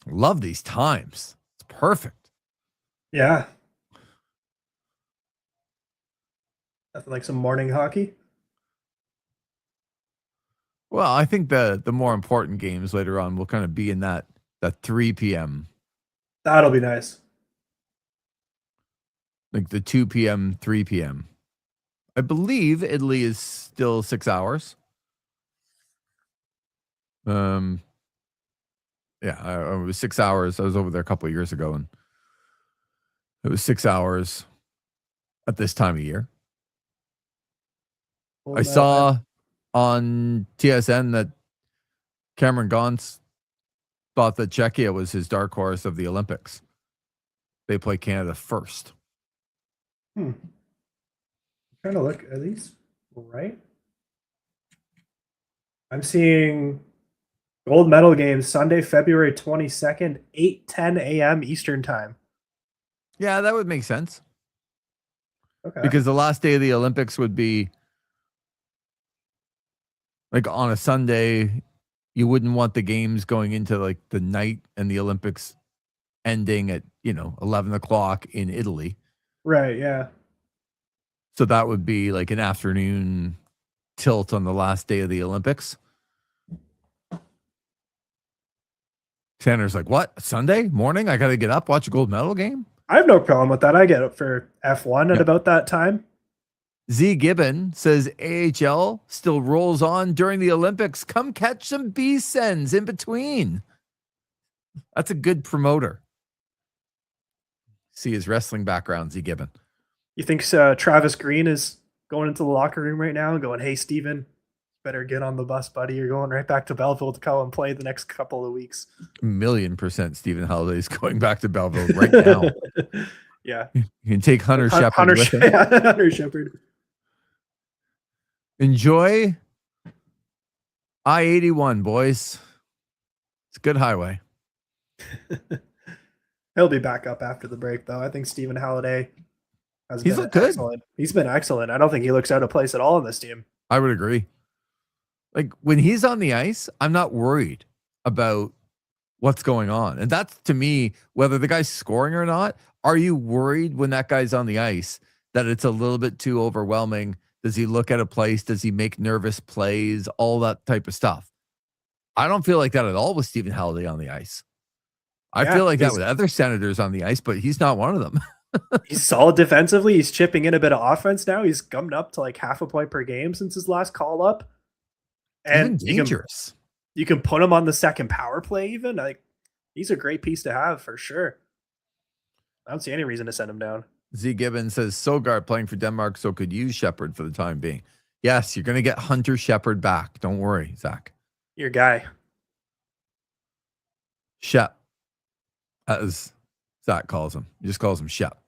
Love these times. It's perfect. Yeah. Nothing like some morning hockey. Well, I think the more important games later on will kind of be in that 3 p.m., That'll be nice. like the 2 p.m., 3 p.m. I believe Italy is still 6 hours. Yeah, it was 6 hours. I was over there a couple of years ago, and it was 6 hours at this time of year. I saw on TSN that Cameron Gauntz thought that Czechia was his dark horse of the Olympics. They play Canada first. I'm trying to look at these right. I'm seeing gold medal games Sunday, February 22nd, 8:10 a.m. Eastern time. Yeah, that would make sense. Okay. Because the last day of the Olympics would be like on a Sunday. You wouldn't want the games going into like the night and the Olympics ending at, 11 o'clock in Italy. Right, yeah. So that would be like an afternoon tilt on the last day of the Olympics. Tanner's like, what? Sunday morning? I got to get up, watch a gold medal game? I have no problem with that. I get up for F1 at Yep. about that time. Z Gibbon says AHL still rolls on during the Olympics. Come catch some B-Sens in between. That's a good promoter. See his wrestling background, Z Gibbon. You think Travis Green is going into the locker room right now and going, hey, Steven, better get on the bus, buddy. You're going right back to Belleville to go and play the next couple of weeks. 1,000,000% Stephen Halliday is going back to Belleville right now. Yeah. You can take Hunter Shepard with him. Yeah, Hunter Shepard. Enjoy I-81, boys. It's a good highway. He'll be back up after the break, though. I think Stephen Halliday has He's been looked good. excellent. He's been excellent. I don't think he looks out of place at all in this team. I would agree. Like when he's on the ice, I'm not worried about what's going on. And that's to me, whether the guy's scoring or not, are you worried when that guy's on the ice that it's a little bit too overwhelming? Does he look at a place? Does he make nervous plays? All that type of stuff. I don't feel like that at all with Stephen Halliday on the ice. I feel like that with other Senators on the ice, but he's not one of them. He's solid defensively. He's chipping in a bit of offense now. He's gummed up to like half a point per game since his last call up. And even dangerous. You can put him on the second power play even. Like he's a great piece to have for sure. I don't see any reason to send him down. Z Gibbon says Sogard playing for Denmark, so could use Shepard for the time being. Yes, you're going to get Hunter Shepard back. Don't worry, Zach. Your guy. Shep, as Zach calls him. He just calls him Shep.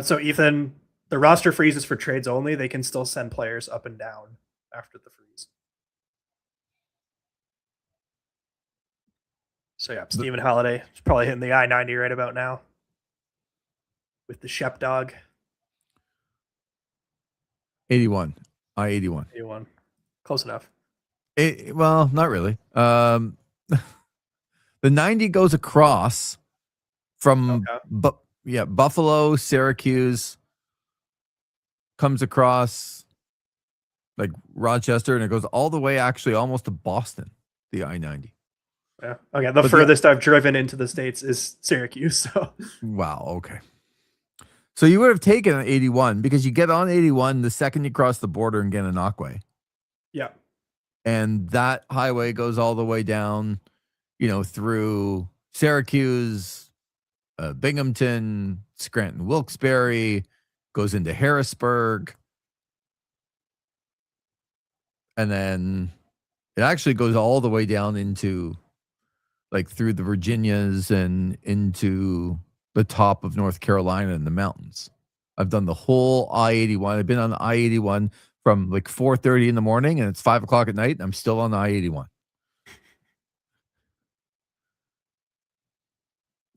So Ethan, the roster freezes for trades only. They can still send players up and down after the freeze. So yeah, Stephen Halliday is probably hitting the I-90 right about now with the Shep dog. 81. I-81. 81. Close enough. Well, not really. The 90 goes across from Buffalo, Syracuse, comes across like Rochester, and it goes all the way actually almost to Boston, the I-90. Yeah. Okay. The furthest I've driven into the States is Syracuse. So wow. Okay. So you would have taken 81 because you get on 81 the second you cross the border in Gananoque. Yeah. And that highway goes all the way down, through Syracuse, Binghamton, Scranton, Wilkes-Barre, goes into Harrisburg. And then it actually goes all the way down into like through the Virginias and into the top of North Carolina and the mountains. I've done the whole I-81. I've been on I-81 from like 4:30 in the morning, and it's 5 o'clock at night, and I'm still on I-81.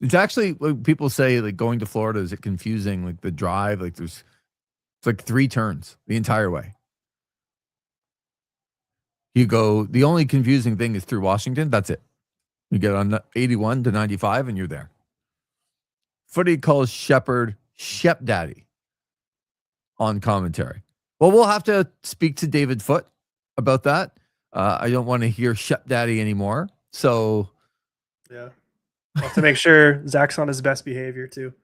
It's actually, like, people say, like, going to Florida, is it confusing, like, the drive? Like, it's like 3 turns the entire way. The only confusing thing is through Washington, that's it. You get on 81 to 95, and you're there. Footy calls Shepard Shep Daddy on commentary. Well, we'll have to speak to David Foote about that. I don't want to hear Shep Daddy anymore. So, Yeah. We'll have to make sure Zach's on his best behavior too.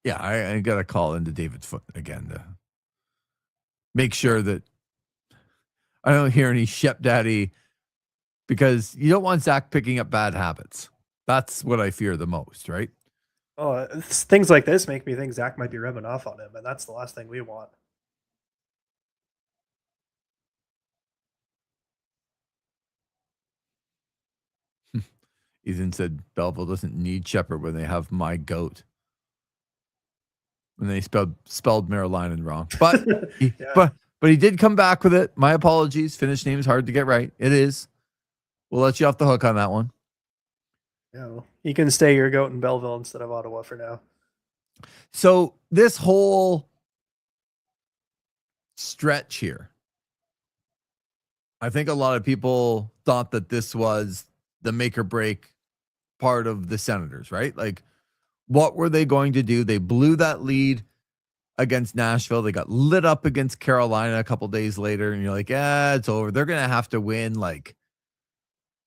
yeah, I got to call into David Foote again to make sure that I don't hear any Shep Daddy, because you don't want Zach picking up bad habits. That's what I fear the most, right? Oh, things like this make me think Zach might be rubbing off on him, and that's the last thing we want. Ethan said Belleville doesn't need Shepard when they have my goat. When they spelled Maryland wrong. But he, Yeah. but he did come back with it. My apologies. Finnish name's hard to get right. It is. We'll let you off the hook on that one. Yeah, well, you can stay your goat in Belleville instead of Ottawa for now. So this whole stretch here, I think a lot of people thought that this was the make or break part of the Senators, right? Like, what were they going to do? They blew that lead against Nashville. They got lit up against Carolina a couple days later, and you're like, yeah, it's over. They're going to have to win like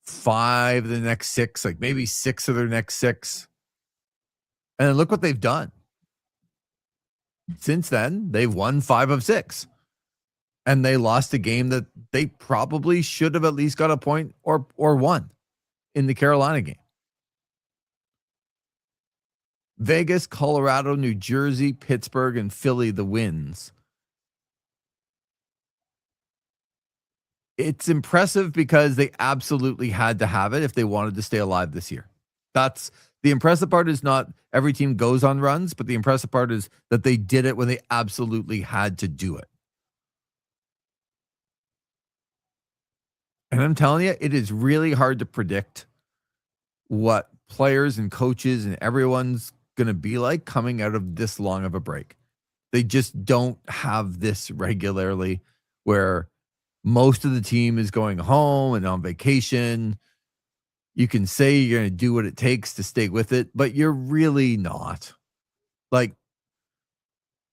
5 of the next 6, like maybe 6 of their next 6. And then look what they've done. Since then, they've won 5 of 6. And they lost a game that they probably should have at least got a point or won in the Carolina game. Vegas, Colorado, New Jersey, Pittsburgh, and Philly, the wins. It's impressive because they absolutely had to have it if they wanted to stay alive this year. That's the impressive part. Is not every team goes on runs, but the impressive part is that they did it when they absolutely had to do it. And I'm telling you, it is really hard to predict what players and coaches and everyone's going to be like coming out of this long of a break. They just don't have this regularly, where most of the team is going home and on vacation. You can say you're going to do what it takes to stay with it, but you're really not. Like,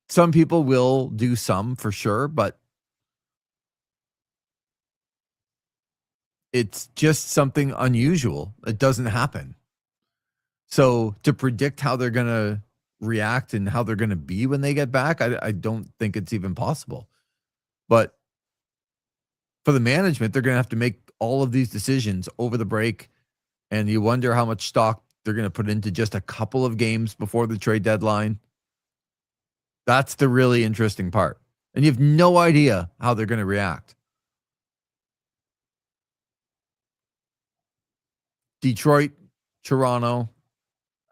some people will do some for sure, but it's just something unusual. It doesn't happen. So to predict how they're going to react and how they're going to be when they get back, I don't think it's even possible. But for the management, they're going to have to make all of these decisions over the break. And you wonder how much stock they're going to put into just a couple of games before the trade deadline. That's the really interesting part. And you have no idea how they're going to react. Detroit, Toronto,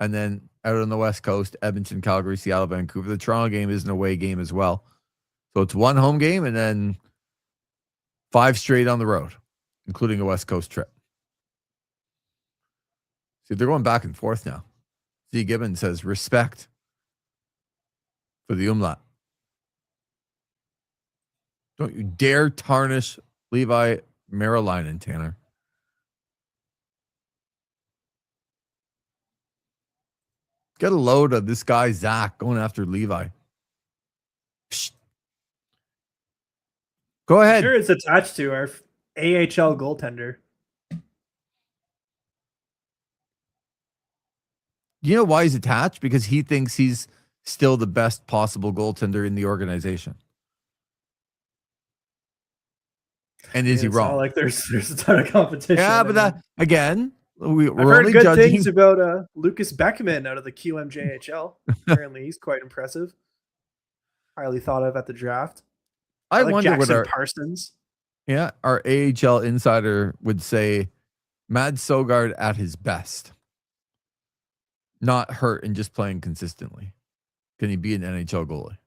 and then out on the West Coast, Edmonton, Calgary, Seattle, Vancouver. The Toronto game is an away game as well. So it's one home game and then 5 straight on the road, including a West Coast trip. See, they're going back and forth now. Z. Gibbons says, respect for the umlaut. Don't you dare tarnish Levi Maryland, Tanner. Get a load of this guy, Zach, going after Levi. Psst. Go ahead. I'm sure it's attached to our AHL goaltender. You know why he's attached? Because he thinks he's still the best possible goaltender in the organization. And is he It's wrong? not like there's a ton of competition. Yeah, but that again, we're I've heard only good judging things about Lucas Beckman out of the QMJHL. Apparently, he's quite impressive. Highly thought of at the draft. I like wonder Jackson what Parsons. Yeah, our AHL insider would say Mad Sogard at his best, not hurt and just playing consistently. Can he be an NHL goalie?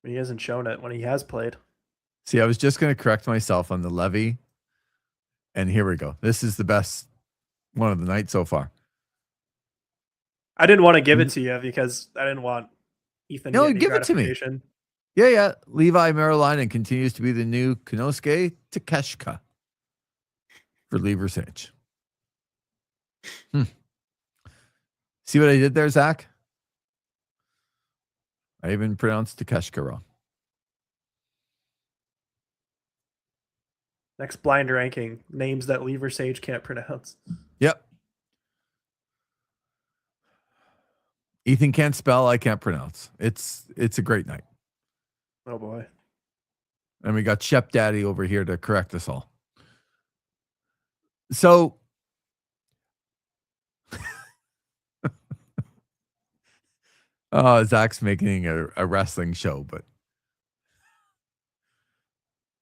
He hasn't shown it when he has played. See, I was just going to correct myself on the Levy, and here we go. This is the best one of the night so far. I didn't want to give it to you because I didn't want Ethan No, to get any give it to me. gratification. Yeah. Levi Marilainen continues to be the new Konosuke Takeshika for Lever Sage. See what I did there, Zach? I even pronounced Takeshika wrong. Next blind ranking, names that Lever Sage can't pronounce. Yep. Ethan can't spell, I can't pronounce. It's a great night. Oh boy. And we got Shep Daddy over here to correct us all. So Zach's making a wrestling show, but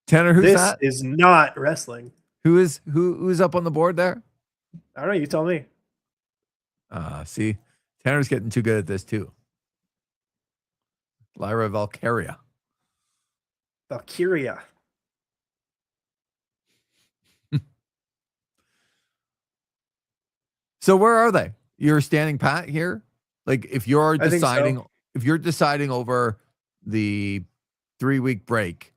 Tanner, who's this that? Is not wrestling. Who's up on the board there? I don't know. You tell me. See, Tanner's getting too good at this too. Lyra Valkyria. So where are they? You're standing pat here? Like if you're deciding over the 3-week break,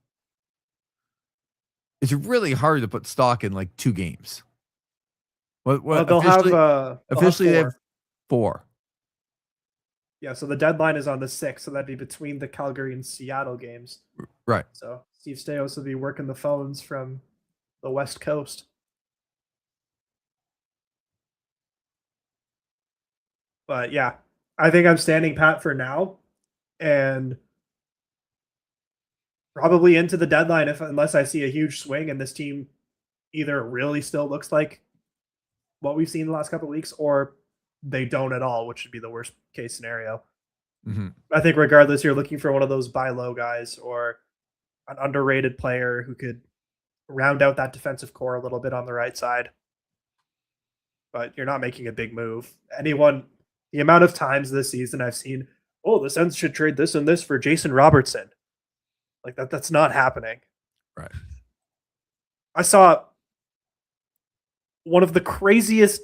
it's really hard to put stock in like 2 games. Well, they'll have officially they have 4. Yeah, so the deadline is on the 6th, so that'd be between the Calgary and Seattle games. Right. So Steve Stais will be working the phones from the West Coast. But yeah, I think I'm standing pat for now, and probably into the deadline unless I see a huge swing and this team either really still looks like what we've seen the last couple of weeks or they don't at all, which would be the worst case scenario. Mm-hmm. I think regardless, you're looking for one of those buy low guys or an underrated player who could round out that defensive core a little bit on the right side. But you're not making a big move. The amount of times this season I've seen, the Sens should trade this and this for Jason Robertson. Like that's not happening. Right. I saw one of the craziest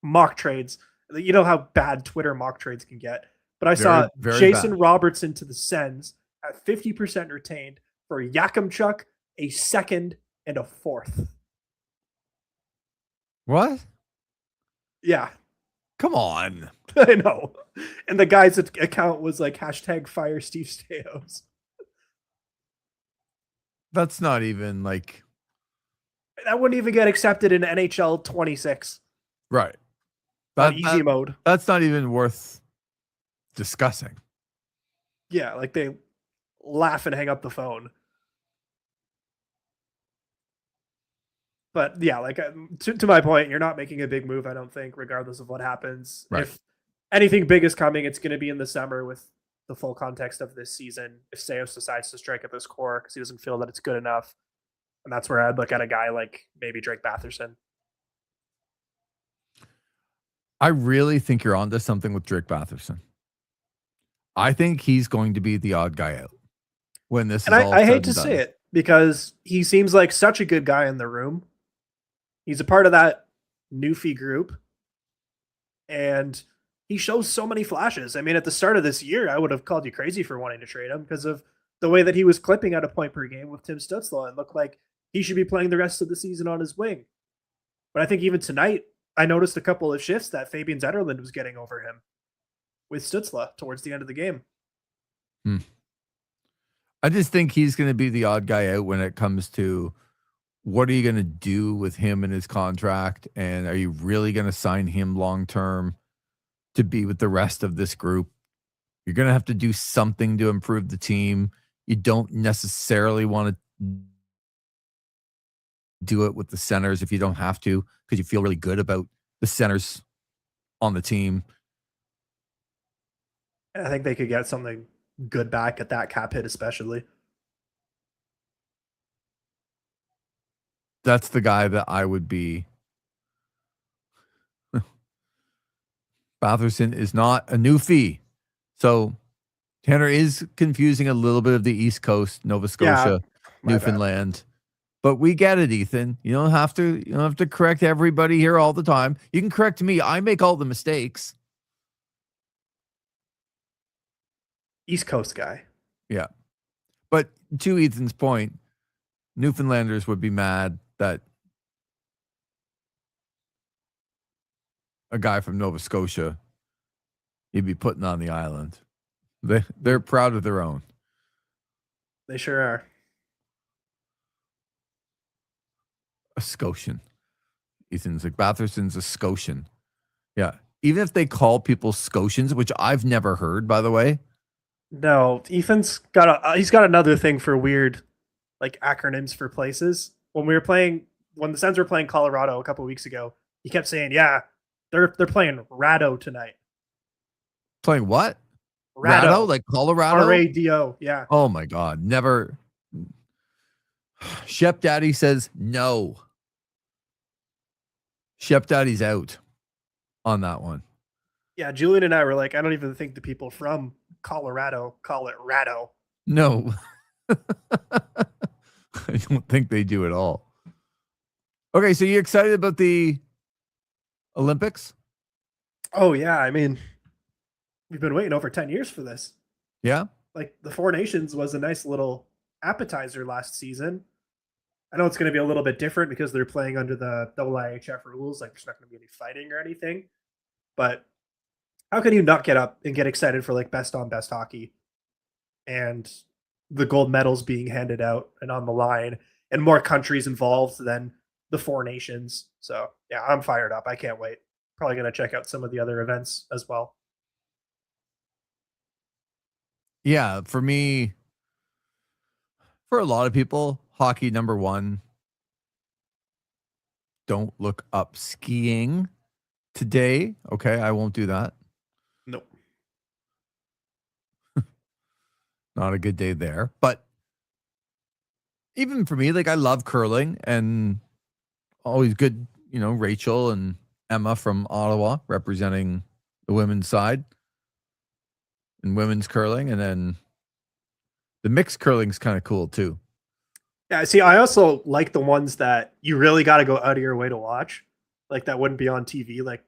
mock trades. You know how bad Twitter mock trades can get. But I saw very Jason bad. Robertson to the Sens at 50% retained for Yakimchuk, a second, and a fourth. What? Yeah. Come on. I know. And the guy's account was like #fire Steve Stais. That's not even like... That wouldn't even get accepted in NHL 26. Right. Easy mode. That's not even worth discussing. Yeah, like they laugh and hang up the phone. But yeah, like to my point, you're not making a big move, I don't think, regardless of what happens. Right. If anything big is coming, it's going to be in the summer with the full context of this season. If Stais decides to strike at this core because he doesn't feel that it's good enough. And that's where I'd look at a guy like maybe Drake Batherson. I really think you're onto something with Drake Batherson. I think he's going to be the odd guy out when this is all I hate to say it because he seems like such a good guy in the room. He's a part of that Newfie group. And he shows so many flashes. I mean, at the start of this year, I would have called you crazy for wanting to trade him because of the way that he was clipping at a point per game with Tim Stützle and looked like he should be playing the rest of the season on his wing. But I think even tonight, I noticed a couple of shifts that Fabian Zetterlund was getting over him with Stützle towards the end of the game. I just think he's going to be the odd guy out when it comes to what are you going to do with him and his contract? And are you really going to sign him long-term to be with the rest of this group? You're going to have to do something to improve the team. You don't necessarily want to do it with the centers if you don't have to, because you feel really good about the centers on the team. I think they could get something good back at that cap hit, especially. That's the guy that I would be. Batherson is not a newfie. So Tanner is confusing a little bit of the East Coast, Nova Yeah, Scotia, my bad. Newfoundland. But we get it, Ethan. You don't have to correct everybody here all the time. You can correct me. I make all the mistakes. East Coast guy. Yeah. But to Ethan's point, Newfoundlanders would be mad that a guy from Nova Scotia you'd be putting on the island. They're proud of their own. They sure are. A Scotian. Ethan's like, Batherson's a Scotian. Yeah. Even if they call people Scotians, which I've never heard, by the way. No, Ethan's got he's got another thing for weird, like acronyms for places. When the Sens were playing Colorado a couple weeks ago, he kept saying, "Yeah, they're playing Rado tonight." Playing what? Rado, like Colorado? RADO. Yeah. Oh my God. Never. Shep Daddy says no. Shep Daddy's out on that one. Yeah, Julian and I were like, I don't even think the people from Colorado call it Rado. No. I don't think they do at all. Okay, so you excited about the Olympics? Oh yeah, I mean, we've been waiting over 10 years for this. Yeah. Like the Four Nations was a nice little appetizer last season. I know it's going to be a little bit different because they're playing under the IIHF rules. Like there's not going to be any fighting or anything. But how can you not get up and get excited for like best on best hockey and the gold medals being handed out and on the line and more countries involved than the Four Nations? So yeah, I'm fired up. I can't wait. Probably going to check out some of the other events as well. Yeah, for me, for a lot of people, hockey number one. Don't look up skiing today. Okay, I won't do that. Nope. Not a good day there. But even for me, like I love curling and always good, Rachel and Emma from Ottawa representing the women's side in women's curling. And then the mixed curling's kind of cool too. Yeah, see, I also like the ones that you really got to go out of your way to watch, like that wouldn't be on TV, like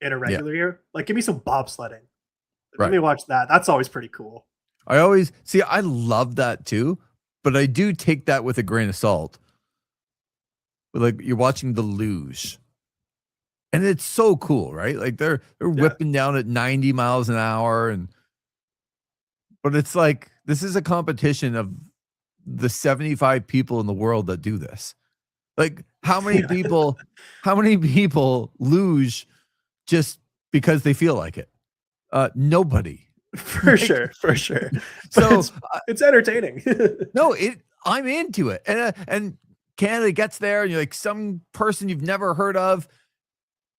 in a regular year. Like, give me some bobsledding. Let me watch that. That's always pretty cool. I love that too, but I do take that with a grain of salt. But like you're watching the luge, and it's so cool, right? Like they're whipping down at 90 miles an hour, but it's like this is a competition of the 75 people in the world that do this. Like how many people luge just because they feel like it? Nobody. For sure. So it's entertaining. No, I'm into it. And Canada gets there and you're like some person you've never heard of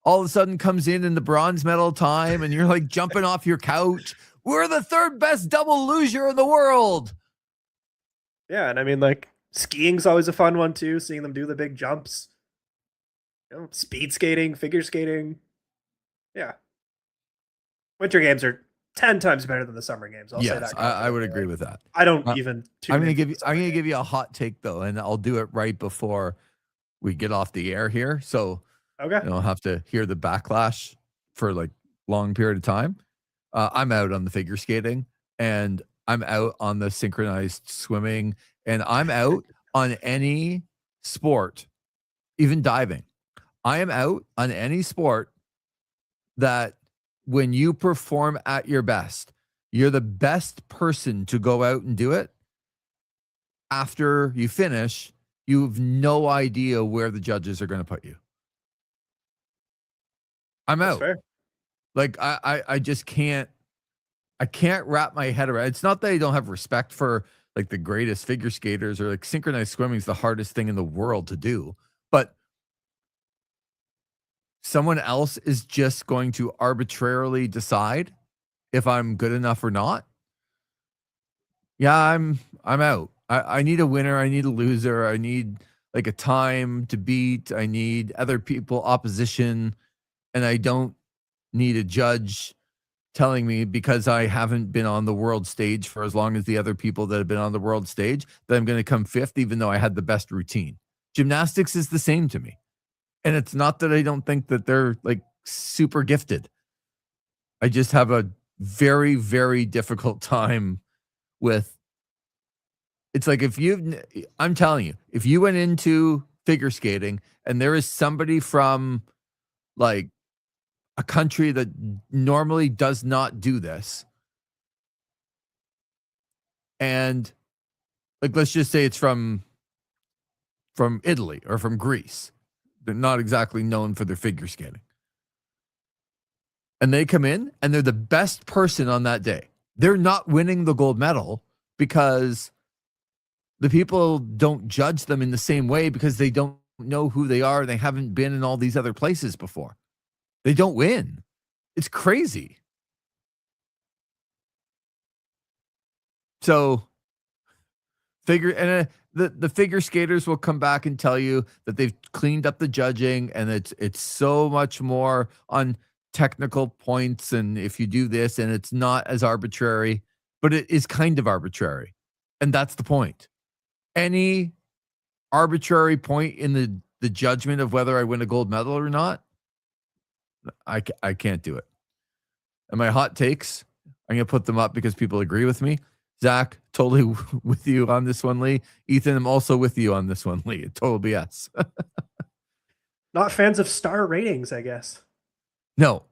all of a sudden comes in the bronze medal time and you're like jumping off your couch. We're the third best double luger in the world. Yeah, and I mean, like, skiing's always a fun one, too, seeing them do the big jumps. Speed skating, figure skating. Yeah. Winter games are 10 times better than the summer games. I'll say that. I would agree with that. I don't even I'm going to give you a hot take, though, and I'll do it right before we get off the air here. So okay. You don't have to hear the backlash for, like, long period of time. I'm out on the figure skating, and I'm out on the synchronized swimming, and I'm out on any sport, even diving. I am out on any sport that when you perform at your best, you're the best person to go out and do it. After you finish, you have no idea where the judges are going to put you. I'm out. Fair. Like I just can't. I can't wrap my head around. It's not that I don't have respect for like the greatest figure skaters or like synchronized swimming is the hardest thing in the world to do, but someone else is just going to arbitrarily decide if I'm good enough or not. Yeah, I'm out. I need a winner. I need a loser. I need like a time to beat. I need other people, opposition, and I don't need a judge telling me because I haven't been on the world stage for as long as the other people that have been on the world stage that I'm going to come fifth, even though I had the best routine. Gymnastics is the same to me. And it's not that I don't think that they're like super gifted. I just have a very, very difficult time with it's like I'm telling you, if you went into figure skating and there is somebody from like a country that normally does not do this, and like let's just say it's from Italy or from Greece. They're not exactly known for their figure skating. And they come in and they're the best person on that day. They're not winning the gold medal because the people don't judge them in the same way because they don't know who they are. They haven't been in all these other places before. They don't win. It's crazy. So the figure skaters will come back and tell you that they've cleaned up the judging and it's so much more on technical points and if you do this and it's not as arbitrary, but it is kind of arbitrary. And that's the point. Any arbitrary point in the judgment of whether I win a gold medal or not, I can't do it. And my hot takes, I'm going to put them up because people agree with me. Zach, totally with you on this one, Lee. Ethan, I'm also with you on this one, Lee. Total BS. Not fans of star ratings, I guess. No.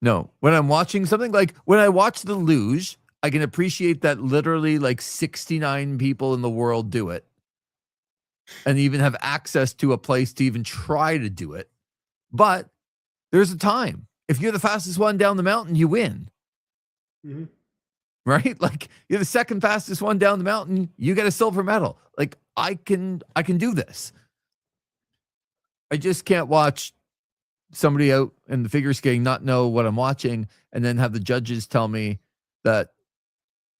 No. When I'm watching something like when I watch the luge, I can appreciate that literally like 69 people in the world do it and even have access to a place to even try to do it. But there's a time. If you're the fastest one down the mountain, you win. Mm-hmm. Right? Like you're the second fastest one down the mountain, you get a silver medal. Like I can do this. I just can't watch somebody out in the figure skating not know what I'm watching and then have the judges tell me that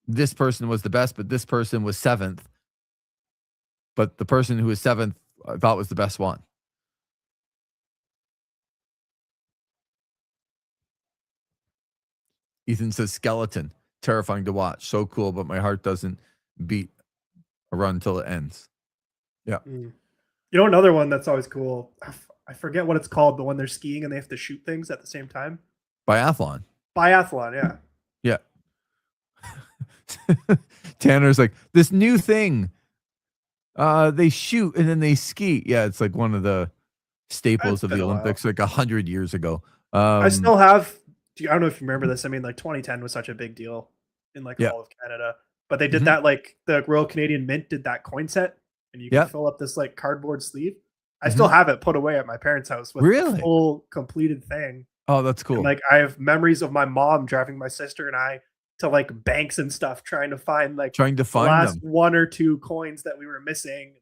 this person was the best, but this person was seventh. But the person who was seventh I thought was the best one. Ethan says skeleton. Terrifying to watch. So cool, but my heart doesn't beat a run until it ends. Yeah. You know, another one that's always cool. I forget what it's called, but when they're skiing and they have to shoot things at the same time. Biathlon. Biathlon, yeah. Yeah. Tanner's like, this new thing. They shoot and then they ski. Yeah, it's like one of the staples of the Olympics, like 100 years ago. I still have. I don't know if you remember this. I mean, like 2010 was such a big deal in like all of Canada, but they did that like the Royal Canadian Mint did that coin set, and you can fill up this like cardboard sleeve. I still have it put away at my parents' house with the full completed thing. Oh, that's cool. And, like I have memories of my mom driving my sister and I to like banks and stuff, trying to find the last them. 1 or 2 coins that we were missing.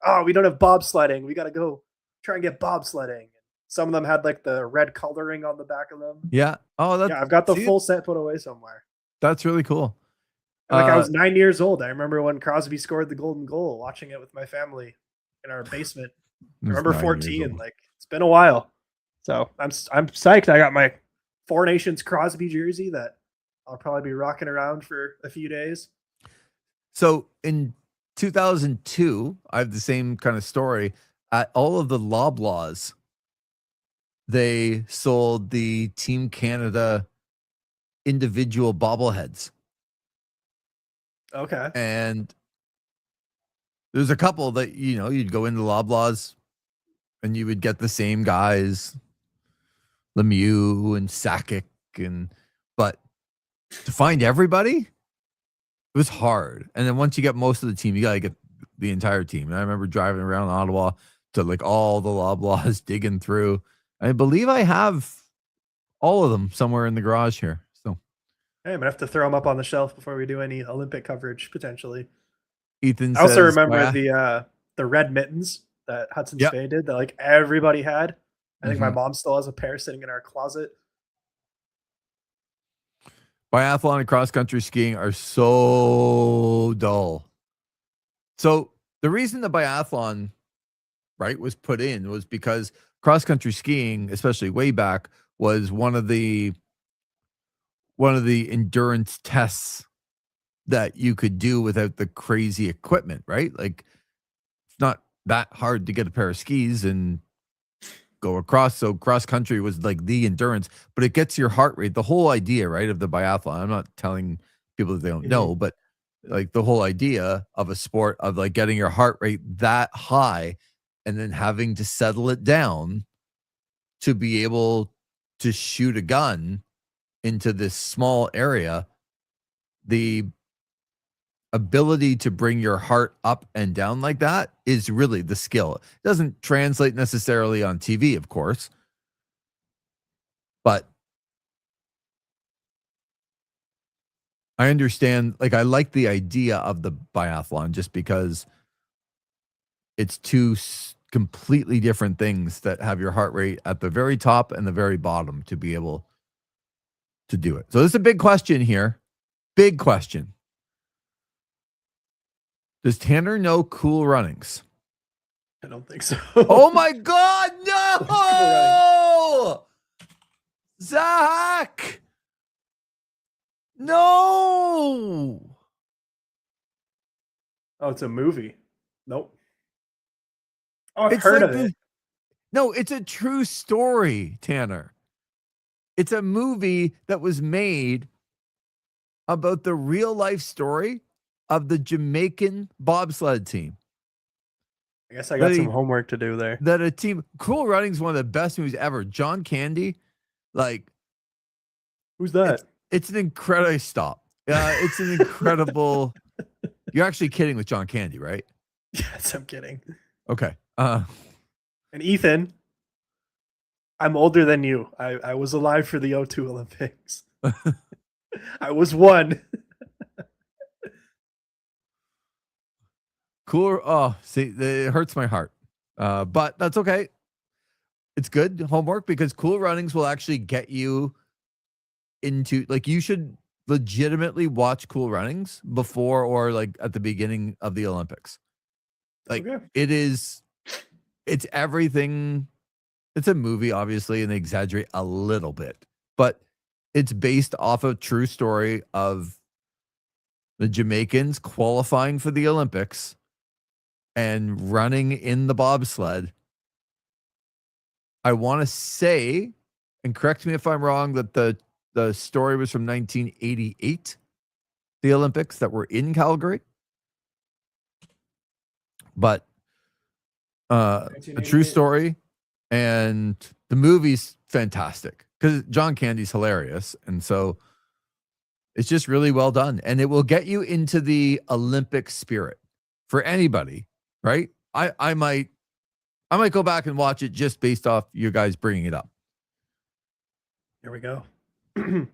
Oh, we don't have bobsledding. We got to go try and get bobsledding. Some of them had like the red coloring on the back of them. Yeah. Oh, that's, yeah. I've got the full set put away somewhere. That's really cool. And, like I was 9 years old. I remember when Crosby scored the golden goal, watching it with my family in our basement. I remember 14. Like it's been a while. So I'm psyched. I got my Four Nations Crosby jersey that I'll probably be rocking around for a few days. So in 2002, I have the same kind of story. At all of the Loblaws, they sold the Team Canada individual bobbleheads. Okay. And there's a couple that, you know, you'd go into Loblaws and you would get the same guys, Lemieux and Sakic, but to find everybody, it was hard. And then once you get most of the team, you gotta get the entire team. And I remember driving around Ottawa to like all the Loblaws, digging through. I believe I have all of them somewhere in the garage here. So hey, I'm gonna have to throw them up on the shelf before we do any Olympic coverage potentially. Ethan I also remember the red mittens that Hudson Spay did that like everybody had. I think my mom still has a pair sitting in our closet. Biathlon and cross country skiing are so dull. So the reason the biathlon, right, was put in was because cross-country skiing, especially way back, was one of the endurance tests that you could do without the crazy equipment, right? Like, it's not that hard to get a pair of skis and go across. So cross country was like the endurance, but it gets your heart rate. The whole idea, right, of the biathlon. I'm not telling people that they don't know, but like the whole idea of a sport of like getting your heart rate that high and then having to settle it down to be able to shoot a gun into this small area. The ability to bring your heart up and down like that is really the skill. It doesn't translate necessarily on TV, of course, but I understand, like, I like the idea of the biathlon just because it's two completely different things that have your heart rate at the very top and the very bottom to be able to do it. So this is a big question here. Big question. Does Tanner know Cool Runnings? I don't think so. Oh my God, no! Zach! No! Oh, it's a movie. Nope. Oh, I've It's heard like of it. No, it's a true story, Tanner. It's a movie that was made about the real life story of the Jamaican bobsled team. I guess I got some homework to do there. That a team, Cool Running is one of the best movies ever. John Candy, like, who's that? It's an incredible stop. It's an incredible. You're actually kidding with John Candy, right? Yes, I'm kidding. Okay. And Ethan, I'm older than you. I was alive for the O2 Olympics. I was one. Cool. Oh, see, it hurts my heart. But that's okay. It's good homework because Cool Runnings will actually get you into, like, you should legitimately watch Cool Runnings before or like at the beginning of the Olympics. Like, Okay. it's everything. It's a movie, obviously, and they exaggerate a little bit, but it's based off a true story of the Jamaicans qualifying for the Olympics and running in the bobsled. I want to say, and correct me if I'm wrong, that the story was from 1988, the Olympics that were in Calgary. But a true story, and the movie's fantastic because John Candy's hilarious, and so it's just really well done, and it will get you into the Olympic spirit for anybody, right? I might go back and watch it just based off you guys bringing it up. Here we go.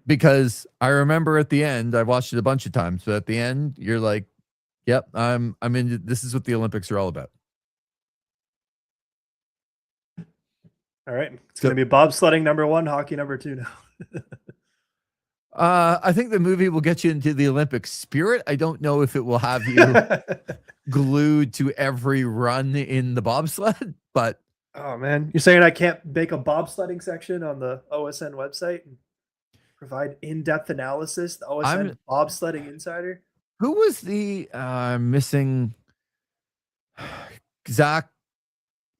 Because I remember at the end, I've watched it a bunch of times, but at the end, you're like, "Yep, I'm in. This is what the Olympics are all about." All right, it's going to be bobsledding number 1, hockey number 2 now. I think the movie will get you into the Olympic spirit. I don't know if it will have you glued to every run in the bobsled, but oh man, you're saying I can't make a bobsledding section on the OSN website and provide in-depth analysis? The OSN bobsledding insider. Who was the missing? Zach,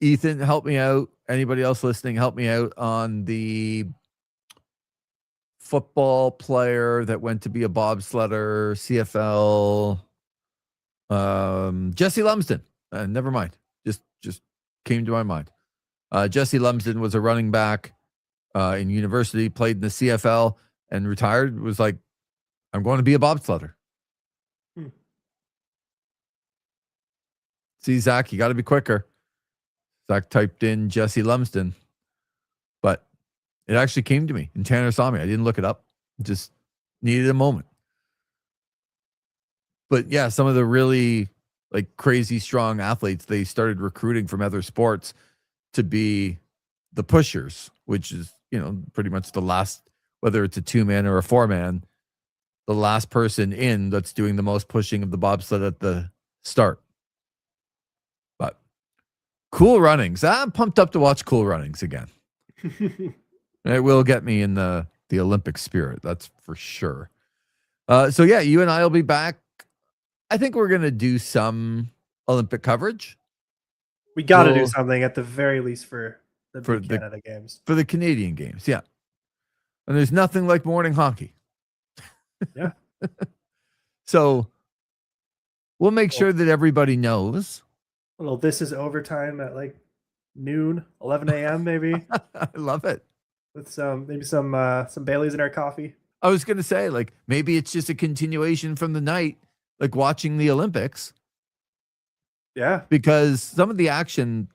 Ethan, help me out. Anybody else listening, help me out on the football player that went to be a bobsledder, CFL. Jesse Lumsden. Never mind. Just came to my mind. Jesse Lumsden was a running back in university, played in the CFL, and retired. Was like, I'm going to be a bobsledder. See, Zach, you got to be quicker. Zach typed in Jesse Lumsden, but it actually came to me, and Tanner saw me. I didn't look it up. Just needed a moment. But yeah, some of the really like crazy strong athletes, they started recruiting from other sports to be the pushers, which is, pretty much the last, whether it's a 2-man or a 4-man, the last person in that's doing the most pushing of the bobsled at the start. Cool Runnings. I'm pumped up to watch Cool Runnings again. It will get me in the Olympic spirit. That's for sure. So yeah, you and I will be back. I think we're going to do some Olympic coverage. We got to do something at the very least for the Canada games. For the Canadian games, yeah. And there's nothing like morning hockey. Yeah. So we'll make sure that everybody knows. Well, this is overtime at like noon, 11 a.m. maybe. I love it. With some Baileys in our coffee. I was going to say, like, maybe it's just a continuation from the night, like watching the Olympics. Yeah. Because some of the action,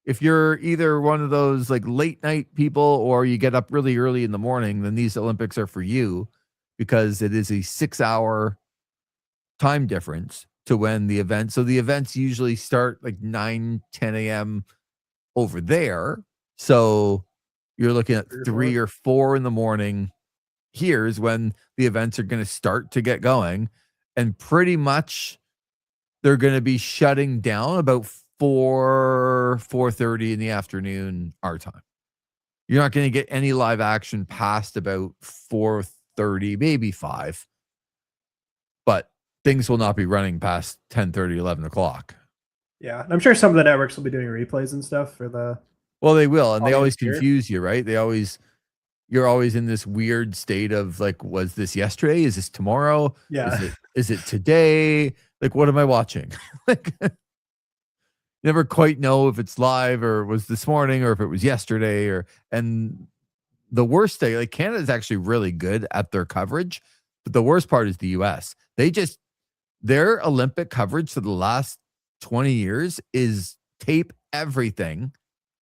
if you're either one of those like late night people or you get up really early in the morning, then these Olympics are for you because it is a 6-hour time difference to when the event. So the events usually start like 9, 10 a.m. over there. So you're looking at 3 or 4 in the morning. Here's when the events are going to start to get going. And pretty much they're going to be shutting down about 4:30 in the afternoon our time. You're not going to get any live action past about 4:30, maybe 5. But things will not be running past 10:30, 11 o'clock. Yeah. I'm sure some of the networks will be doing replays and stuff for the. Well, they will. And they always confuse you, right? You're always in this weird state of like, was this yesterday? Is this tomorrow? Yeah. Is it today? Like, what am I watching? Like, never quite know if it's live or was this morning or if it was yesterday and the worst thing, like Canada's actually really good at their coverage, but the worst part is the US. Their Olympic coverage for the last 20 years is tape everything.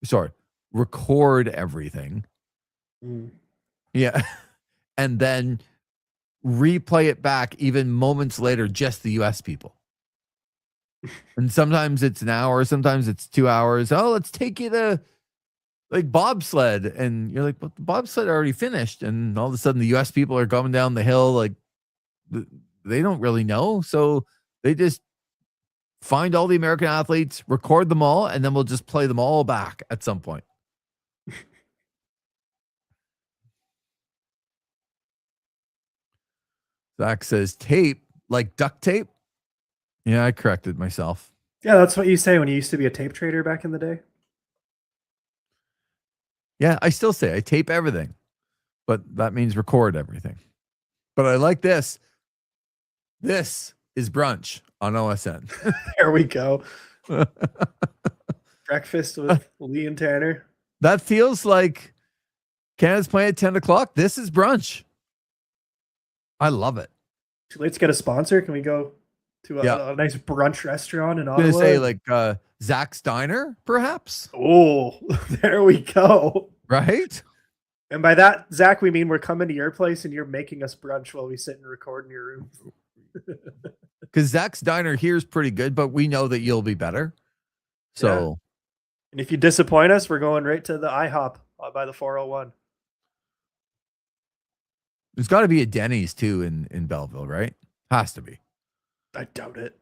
Sorry, record everything. Yeah. And then replay it back even moments later, just the US people. And sometimes it's an hour, sometimes it's 2 hours. Oh, let's take you to like bobsled. And you're like, but the bobsled already finished. And all of a sudden the US people are going down the hill. Like they don't really know. So they just find all the American athletes, record them all, and then we'll just play them all back at some point. Zach says tape, like duct tape. Yeah, I corrected myself. Yeah, that's what you say when you used to be a tape trader back in the day. Yeah, I still say I tape everything, but that means record everything. But I like this. This is brunch on OSN. There we go. Breakfast with Lee and Tanner. That feels like Canada's playing at 10 o'clock. This is brunch. I love it. Too late to get a sponsor. Can we go to a nice brunch restaurant in Ottawa? I'm going to say like Zach's Diner, perhaps. Oh, there we go. Right? And by that, Zach, we mean we're coming to your place and you're making us brunch while we sit and record in your room. Because Zach's Diner here is pretty good, but we know that you'll be better. So, yeah. And if you disappoint us, we're going right to the IHOP by the 401. There's got to be a Denny's too in Belleville, right? Has to be. I doubt it.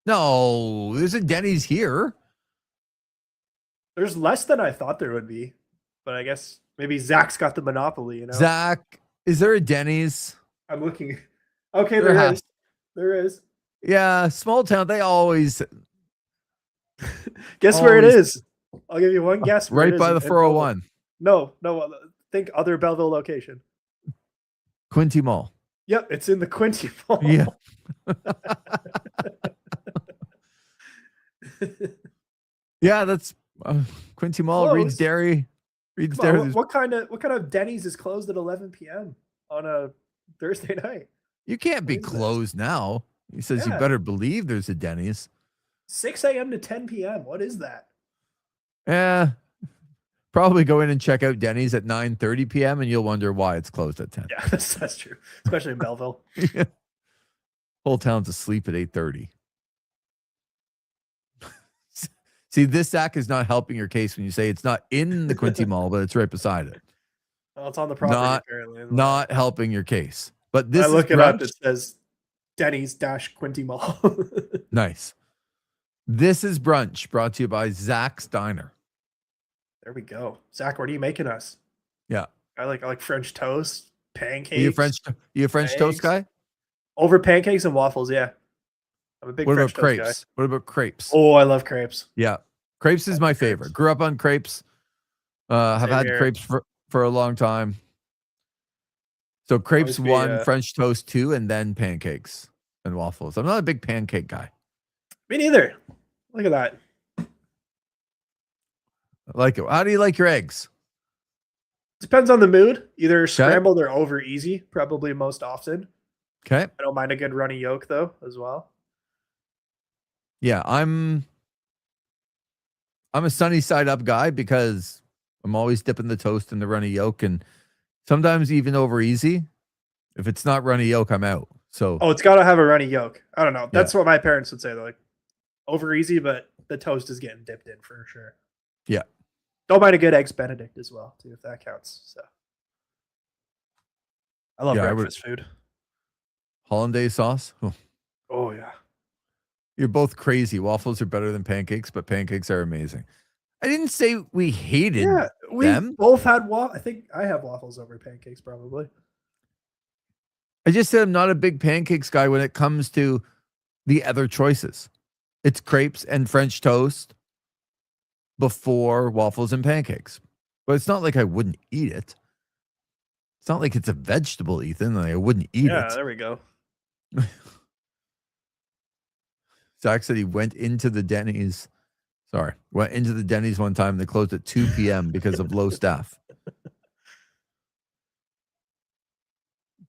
No, there's a Denny's here. There's less than I thought there would be, but I guess maybe Zach's got the monopoly. You know, Zach, is there a Denny's? I'm looking. Okay, there is. There is. Yeah, small town. They always. Guess where it is? I'll give you one guess. Right by the 401. No. Think other Belleville location. Quinty Mall. Yep, it's in the Quinty Mall. Yeah. Yeah, that's Quincy Mall. Close. Reed's Dairy. What kind of Denny's is closed at 11 p.m. on a Thursday night? You can't be closed now. He says you better believe there's a Denny's. 6 a.m. to 10 p.m. What is that? Yeah. Probably go in and check out Denny's at 9:30 p.m. and you'll wonder why it's closed at 10. Yeah, that's true. Especially in Belleville. Yeah. Whole town's asleep at 8:30. See, this Zach is not helping your case when you say it's not in the Quincy Mall, but it's right beside it. Well, it's on the property apparently. Not helping your case. But this I look it up, it says Denny's - Quinty Mall. Nice. This is Brunch, brought to you by Zach's Diner. There we go. Zach, what are you making us? Yeah. I like French toast, pancakes. You a French toast eggs. guy? Over pancakes and waffles, yeah. I'm a big What French about toast guy. crepes? What about crepes? Oh, I love crepes. Yeah. Crepes is my favorite. Crepes. Grew up on crepes. Have Same had here. crepes for a long time. So crepes Always be, 1, French toast 2, and then pancakes and waffles. I'm not a big pancake guy. Me neither. Look at that. I like it. How do you like your eggs? Depends on the mood. Either scrambled or over easy, probably most often. Okay. I don't mind a good runny yolk though, as well. Yeah, I'm a sunny side up guy because I'm always dipping the toast in the runny yolk, and sometimes even over easy. If it's not runny yolk, I'm out. So it's got to have a runny yolk. I don't know. That's what my parents would say. They're like over easy, but the toast is getting dipped in for sure. Yeah. Don't mind a good eggs Benedict as well, too, if that counts. So I love breakfast food. Hollandaise sauce. Oh yeah. You're both crazy. Waffles are better than pancakes, but pancakes are amazing. I didn't say we hated them. Both had waffles. I think I have waffles over pancakes, probably. I just said I'm not a big pancakes guy when it comes to the other choices. It's crepes and French toast before waffles and pancakes. But it's not like I wouldn't eat it. It's not like it's a vegetable, Ethan. Like I wouldn't eat it. Yeah, there we go. Zach said he went into the Denny's. Went into the Denny's one time. They closed at 2 p.m. because of low staff.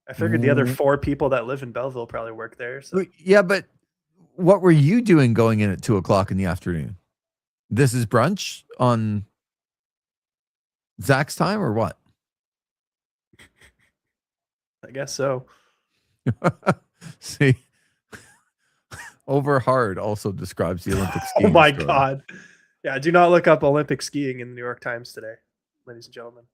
I figured the other 4 people that live in Belleville probably work there. So. Yeah, but what were you doing going in at 2:00 in the afternoon? This is brunch on Zach's time or what? I guess so. See, over hard also describes the Olympic skiing. Oh my God. Yeah, do not look up Olympic skiing in the New York Times today, ladies and gentlemen.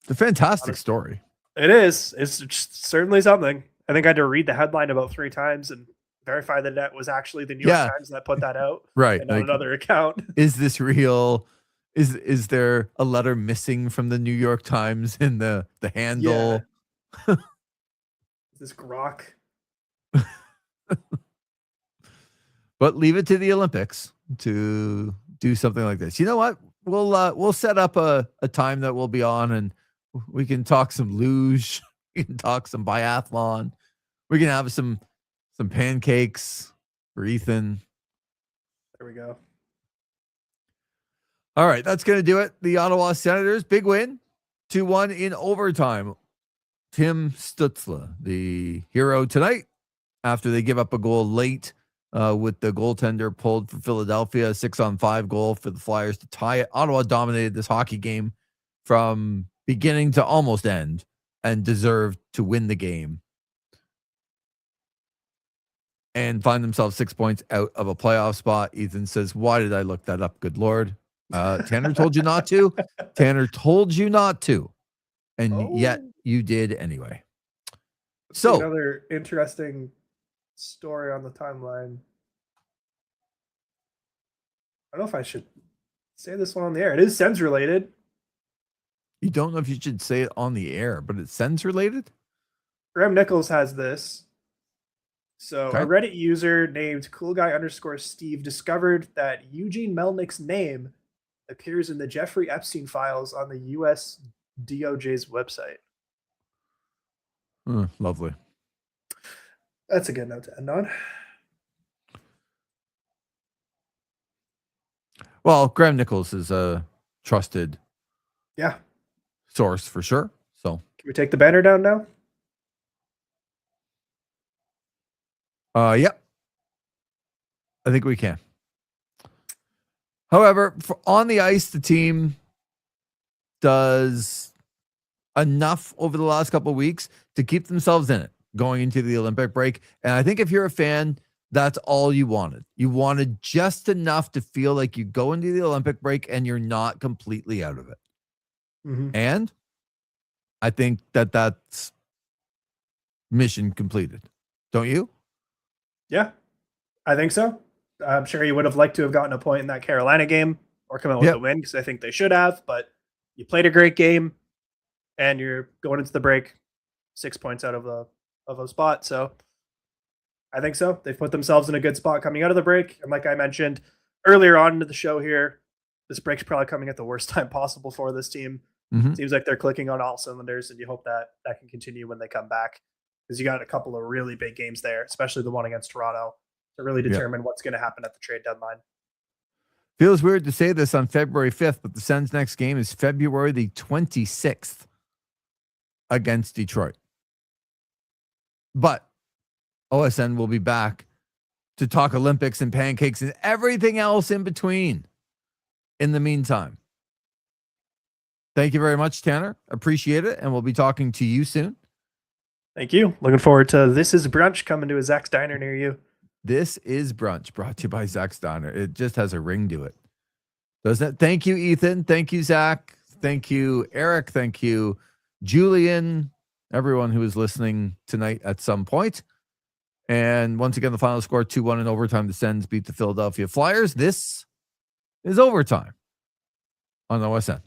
It's a fantastic story. It is. It's certainly something. I think I had to read the headline about 3 times and verify that that was actually the New York Times that put that out. Right. And not another account. Is this real? Is there a letter missing from the New York Times in the handle? Yeah. This grok. But leave it to the Olympics to do something like this. You know what? We'll set up a time that we'll be on, and we can talk some luge. We can talk some biathlon. We can have some pancakes for Ethan. There we go. All right, that's going to do it. The Ottawa Senators, big win, 2-1 in overtime. Tim Stützle, the hero tonight, after they give up a goal late with the goaltender pulled for Philadelphia, 6-on-5 goal for the Flyers to tie it. Ottawa dominated this hockey game from beginning to almost end and deserved to win the game and find themselves 6 points out of a playoff spot. Ethan says, why did I look that up? Good Lord. Tanner told you not to. Tanner told you not to. And yet you did anyway. So another interesting story on the timeline. I don't know if I should say this one on the air. It is Sens related. You don't know if you should say it on the air, but it's Sens related? Graham Nichols has this. So a Reddit user named coolguy_Steve discovered that Eugene Melnick's name appears in the Jeffrey Epstein files on the U.S. DOJ's website. Lovely. That's a good note to end on. Well, Graham Nichols is a trusted source for sure. So can we take the banner down now? Yep. I think we can. However, on the ice, the team does enough over the last couple of weeks to keep themselves in it going into the Olympic break. And I think if you're a fan, that's all you wanted. You wanted just enough to feel like you go into the Olympic break and you're not completely out of it. Mm-hmm. And I think that's mission completed. Don't you? Yeah, I think so. I'm sure you would have liked to have gotten a point in that Carolina game or come out with Yep. the win because I think they should have, but you played a great game and you're going into the break 6 points out of a spot. So I think so. They've put themselves in a good spot coming out of the break. And like I mentioned earlier on into the show here, this break's probably coming at the worst time possible for this team. Mhm. Seems like they're clicking on all cylinders, and you hope that that can continue when they come back because you got a couple of really big games there, especially the one against Toronto, to really Yep. determine what's going to happen at the trade deadline. Feels weird to say this on February 5th, but the Sens' next game is February the 26th against Detroit. But OSN will be back to talk Olympics and pancakes and everything else in between. In the meantime, thank you very much, Tanner. Appreciate it. And we'll be talking to you soon. Thank you. Looking forward to This Is Brunch coming to a Zach's Diner near you. This is Brunch, brought to you by Zach's Diner. It just has a ring to it, doesn't it? Thank you, Ethan. Thank you, Zach. Thank you, Eric. Thank you, Julian. Everyone who is listening tonight at some point. And once again, the final score 2-1 in overtime. The Sens beat the Philadelphia Flyers. This is overtime on OSN.